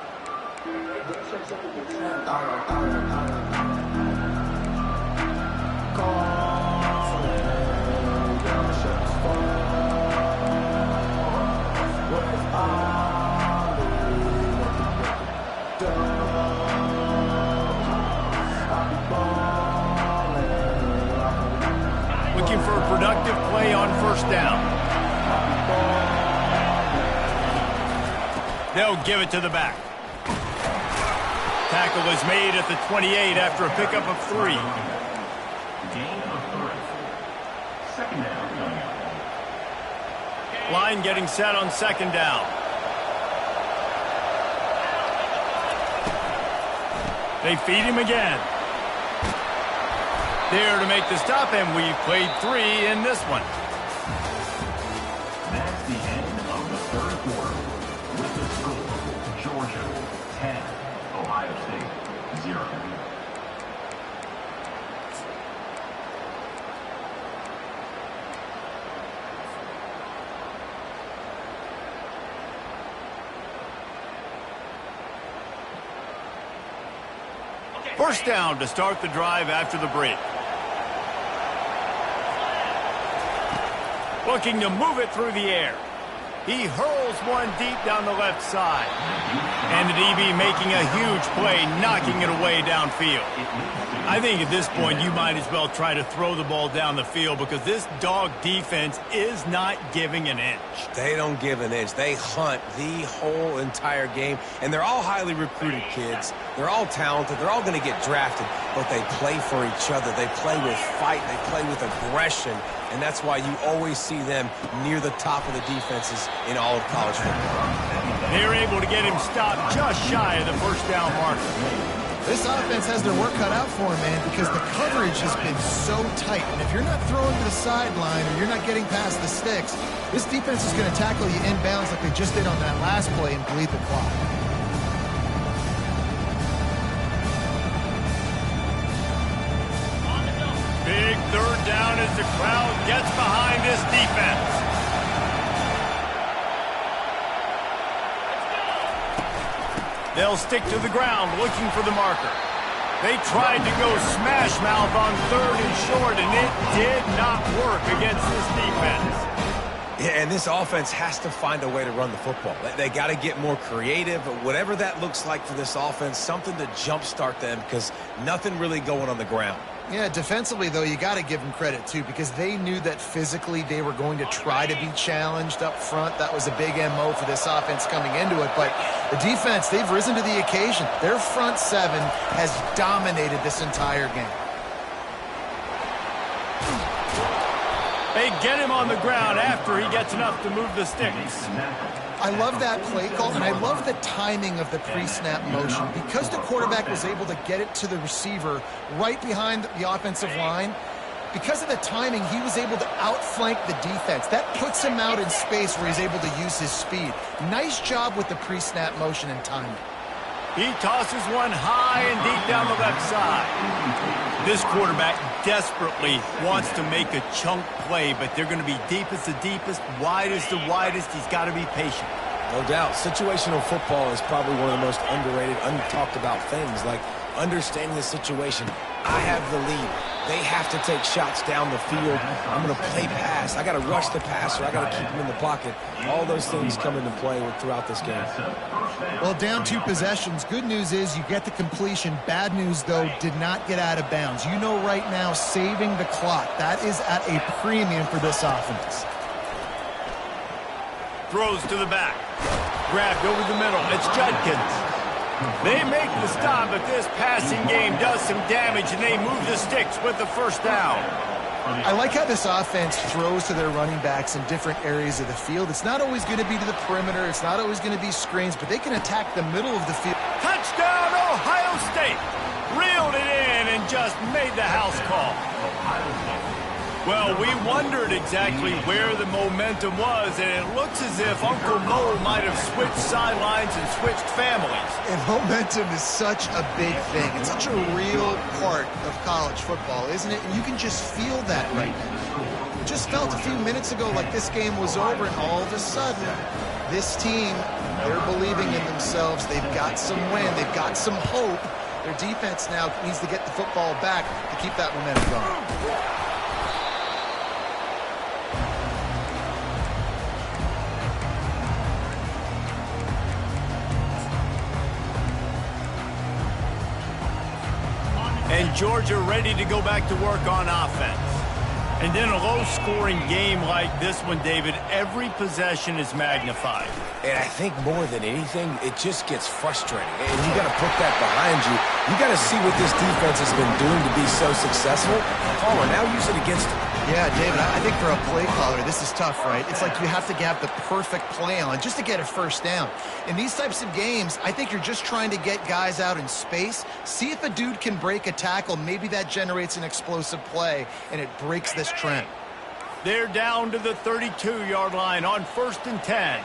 Looking for a productive play on first down. They'll give it to the back. Tackle is made at the 28 after a pickup of 3. Gain of 3. Second down coming up. Line getting set on second down. They feed him again. There to make the stop, and we've played 3 in this one. That's the end of the third quarter. With the score, Georgia 10, Ohio State 0. First down to start the drive after the break. Looking to move it through the air. He hurls one deep down the left side. And the DB making a huge play, knocking it away downfield. I think at this point you might as well try to throw the ball down the field because this dog defense is not giving an inch. They don't give an inch. They hunt the whole entire game. And they're all highly recruited kids. They're all talented. They're all going to get drafted. But they play for each other. They play with fight. They play with aggression. And that's why you always see them near the top of the defenses in all of college football. They're able to get him stopped just shy of the first down marker. This offense has their work cut out for them, man, because the coverage has been so tight. And if you're not throwing to the sideline or you're not getting past the sticks, this defense is going to tackle you inbounds like they just did on that last play and bleed the clock. Big third down as the crowd gets behind this defense. They'll stick to the ground looking for the marker. They tried to go smash mouth on 3rd and short, and it did not work against this defense. Yeah, and this offense has to find a way to run the football. They got to get more creative, but whatever that looks like for this offense, something to jumpstart them because nothing really going on the ground. Yeah, defensively, though, you got to give them credit, too, because they knew that physically they were going to try to be challenged up front. That was a big MO for this offense coming into it. But the defense, they've risen to the occasion. Their front seven has dominated this entire game. They get him on the ground after he gets enough to move the sticks. I love that play call, and I love the timing of the pre-snap motion. Because the quarterback was able to get it to the receiver right behind the offensive line, because of the timing, he was able to outflank the defense. That puts him out in space where he's able to use his speed. Nice job with the pre-snap motion and timing. He tosses one high and deep down the left side. This quarterback desperately wants to make a chunk play, but they're going to be deepest the deepest, widest the widest. He's got to be patient. No doubt. Situational football is probably one of the most underrated, untalked about things, like understanding the situation. I have the lead. They have to take shots down the field. I'm going to play pass. I got to rush the passer. I got to keep him in the pocket. All those things come into play throughout this game. Well, down 2 possessions. Good news is you get the completion. Bad news, though, did not get out of bounds. You know right now, saving the clock. That is at a premium for this offense. Throws to the back. Grabbed over the middle. It's Judkins. They make the stop, but this passing game does some damage, and they move the sticks with the first down. I like how this offense throws to their running backs in different areas of the field. It's not always going to be to the perimeter. It's not always going to be screens, but they can attack the middle of the field. Touchdown, Ohio State. Reeled it in and just made the house call. Well, we wondered exactly where the momentum was, and it looks as if Uncle Mo might have switched sidelines and switched families. And momentum is such a big thing. It's such a real part of college football, isn't it? And you can just feel that right now. It just felt a few minutes ago like this game was over, and all of a sudden, this team They're believing in themselves. They've got some wind. They've got some hope. Their defense now needs to get the football back to keep that momentum going. And Georgia ready to go back to work on offense. And in a low-scoring game like this one, David, every possession is magnified. And I think more than anything, it just gets frustrating. And you got to put that behind you. You got to see what this defense has been doing to be so successful. Palmer, now use it against them. Yeah, David, I think for a play caller, this is tough, right? It's like you have to have the perfect play on just to get a first down. In these types of games, I think you're just trying to get guys out in space, see if a dude can break a tackle. Maybe that generates an explosive play, and it breaks this trend. They're down to the 32-yard line on 1st and 10.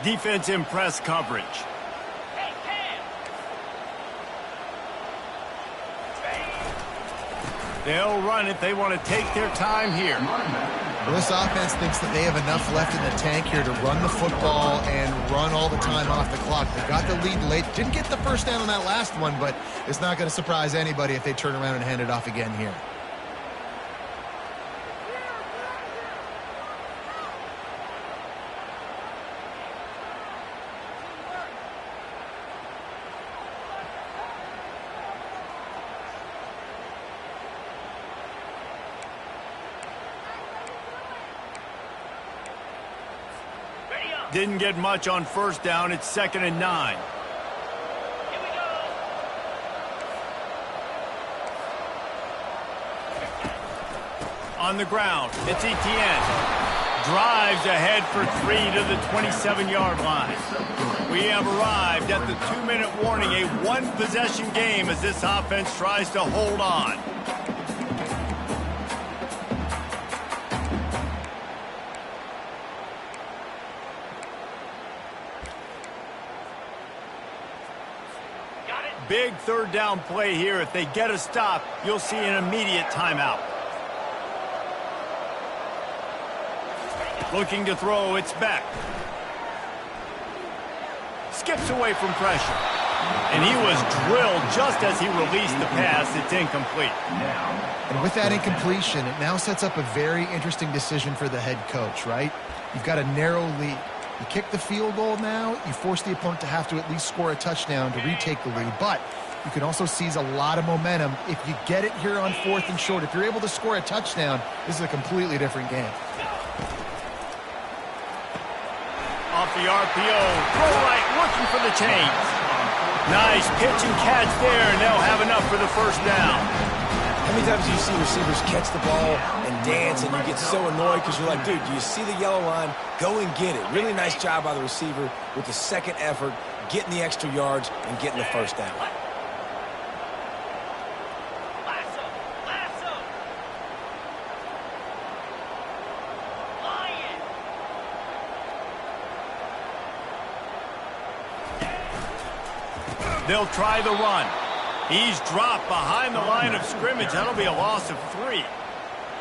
Defense in press coverage. They'll run it. They want to take their time here. Well, this offense thinks that they have enough left in the tank here to run the football and run all the time off the clock. They got the lead late. Didn't get the first down on that last one, but it's not going to surprise anybody if they turn around and hand it off again here. Didn't get much on 1st down. It's 2nd and 9. Here we go. On the ground, it's Etienne. Drives ahead for 3 to the 27-yard line. We have arrived at the 2-minute warning, a one-possession game as this offense tries to hold on. Big 3rd down play here. If they get a stop, you'll see an immediate timeout. Looking to throw, it's Beck. Skips away from pressure. And he was drilled just as he released the pass. It's incomplete. And with that incompletion, it now sets up a very interesting decision for the head coach, right? You've got a narrow lead. You kick the field goal now, you force the opponent to have to at least score a touchdown to retake the lead. But you can also seize a lot of momentum if you get it here on 4th and short. If you're able to score a touchdown, this is a completely different game. Off the RPO, throw right, looking for the chains. Nice pitch and catch there, and they'll have enough for the 1st down. How many times do you see receivers catch the ball and dance and you get so annoyed because you're like, dude, do you see the yellow line? Go and get it. Really nice job by the receiver with the second effort, getting the extra yards and getting the 1st down. Lasso. Lion. They'll try the run. He's dropped behind the line of scrimmage. That'll be a loss of 3.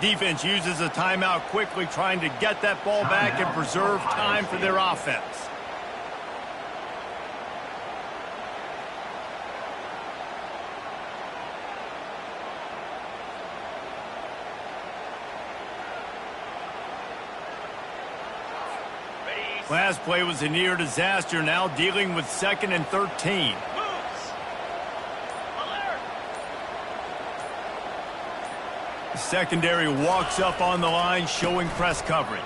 Defense uses a timeout quickly, trying to get that ball back and preserve time for their offense. Last play was a near disaster, now dealing with 2nd and 13. The secondary walks up on the line, showing press coverage.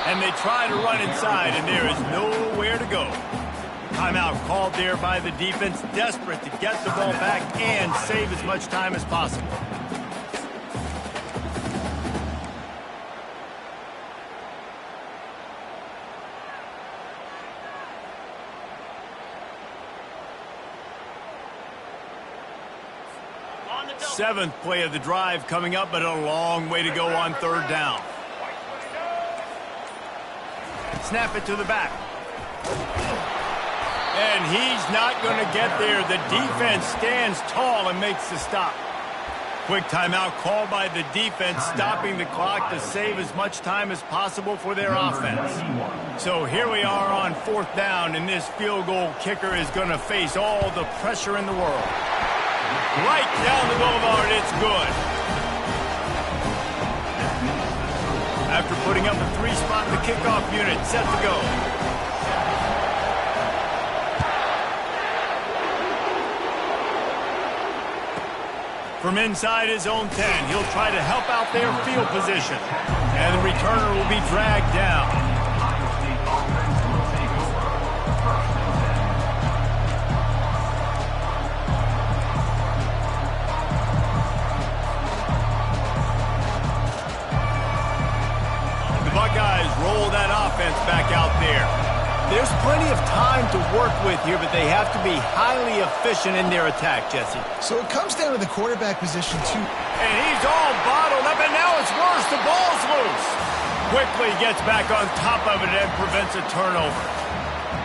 And they try to run inside, and there is nowhere to go. Timeout called there by the defense, desperate to get the ball back and save as much time as possible. Seventh play of the drive coming up, but a long way to go on 3rd down. Snap it to the back. And he's not going to get there. The defense stands tall and makes the stop. Quick timeout called by the defense, stopping the clock to save as much time as possible for their offense. So here we are on 4th down, and this field goal kicker is going to face all the pressure in the world. Right down the boulevard, it's good. After putting up a 3-spot in the kickoff unit, set to go. From inside his own 10, he'll try to help out their field position. And the returner will be dragged down. Buckeyes roll that offense back out there. There's plenty of time to work with here, but they have to be highly efficient in their attack, Jesse. So it comes down to the quarterback position, too. And he's all bottled up, and now it's worse. The ball's loose. Quickly gets back on top of it and prevents a turnover.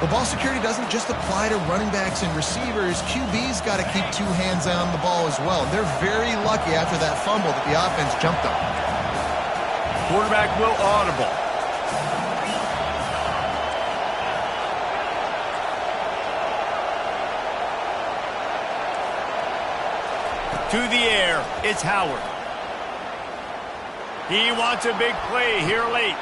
The ball security doesn't just apply to running backs and receivers. QB's got to keep 2 hands on the ball as well. They're very lucky after that fumble that the offense jumped on. Quarterback will audible. To the air, it's Howard. He wants a big play here late.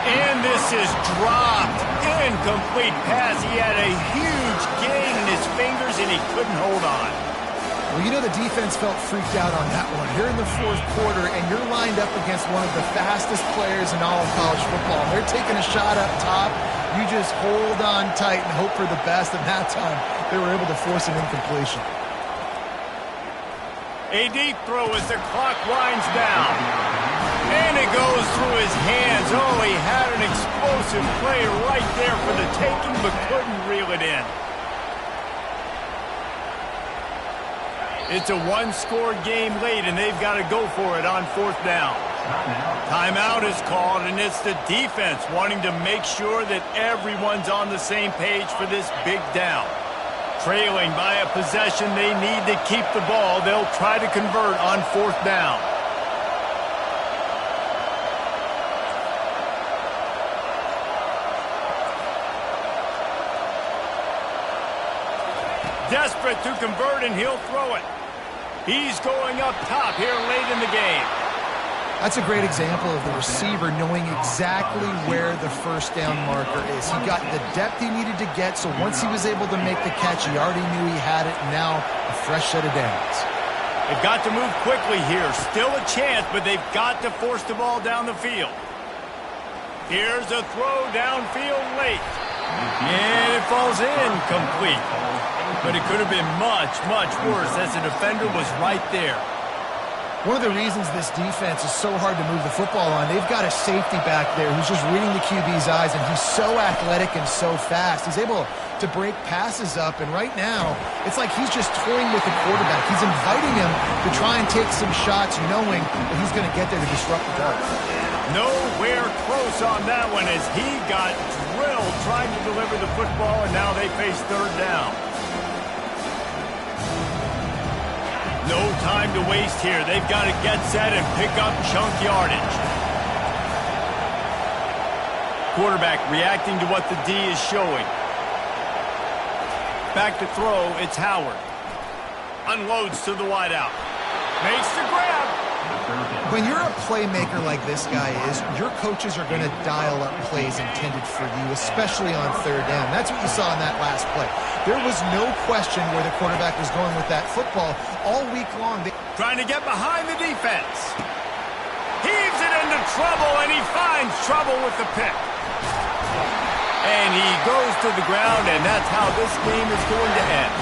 And this is dropped. Incomplete pass. He had a huge gain in his fingers, and he couldn't hold on. Well, you know the defense felt freaked out on that one. You're in the 4th quarter, and you're lined up against one of the fastest players in all of college football. They're taking a shot up top. You just hold on tight and hope for the best, and that time they were able to force an incompletion. A deep throw as the clock winds down. And it goes through his hands. Oh, he had an explosive play right there for the taking, but couldn't reel it in. It's a 1-score game late, and they've got to go for it on 4th down. Timeout is called, and it's the defense wanting to make sure that everyone's on the same page for this big down. Trailing by a possession, they need to keep the ball. They'll try to convert on 4th down. Desperate to convert, and he'll throw it. He's going up top here late in the game. That's a great example of the receiver knowing exactly where the 1st down marker is. He got the depth he needed to get, so once he was able to make the catch, he already knew he had it, and now a fresh set of downs. They've got to move quickly here. Still a chance, but they've got to force the ball down the field. Here's a throw downfield late. And it falls incomplete. But it could have been much, much worse as the defender was right there. One of the reasons this defense is so hard to move the football on, they've got a safety back there who's just reading the QB's eyes, and he's so athletic and so fast. He's able to break passes up, and right now, it's like he's just toying with the quarterback. He's inviting him to try and take some shots, knowing that he's going to get there to disrupt the ball. Nowhere close on that one as he got drilled trying to deliver the football, and now they face 3rd down. No time to waste here. They've got to get set and pick up chunk yardage. Quarterback reacting to what the D is showing. Back to throw, it's Howard. Unloads to the wideout. Makes the grab. When you're a playmaker like this guy is, your coaches are going to dial up plays intended for you, especially on 3rd down. That's what you saw in that last play. There was no question where the quarterback was going with that football all week long. Trying to get behind the defense. Heaves it into trouble, and he finds trouble with the pick. And he goes to the ground, and that's how this game is going to end.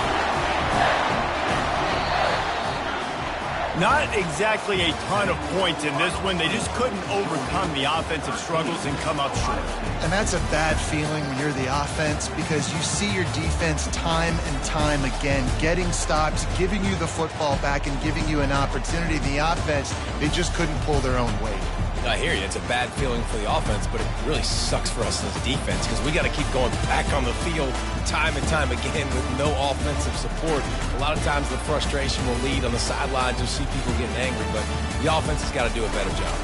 Not exactly a ton of points in this one. They just couldn't overcome the offensive struggles and come up short. And that's a bad feeling when you're the offense, because you see your defense time and time again getting stops, giving you the football back, and giving you an opportunity. The offense, they just couldn't pull their own weight. I hear you. It's a bad feeling for the offense, but it really sucks for us as defense because we got to keep going back on the field time and time again with no offensive support. A lot of times the frustration will lead on the sidelines. You'll see people getting angry, but the offense has got to do a better job.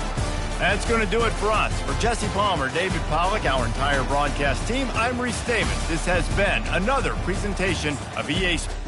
That's going to do it for us. For Jesse Palmer, David Pollack, our entire broadcast team, I'm Reese Davis. This has been another presentation of EA Sports.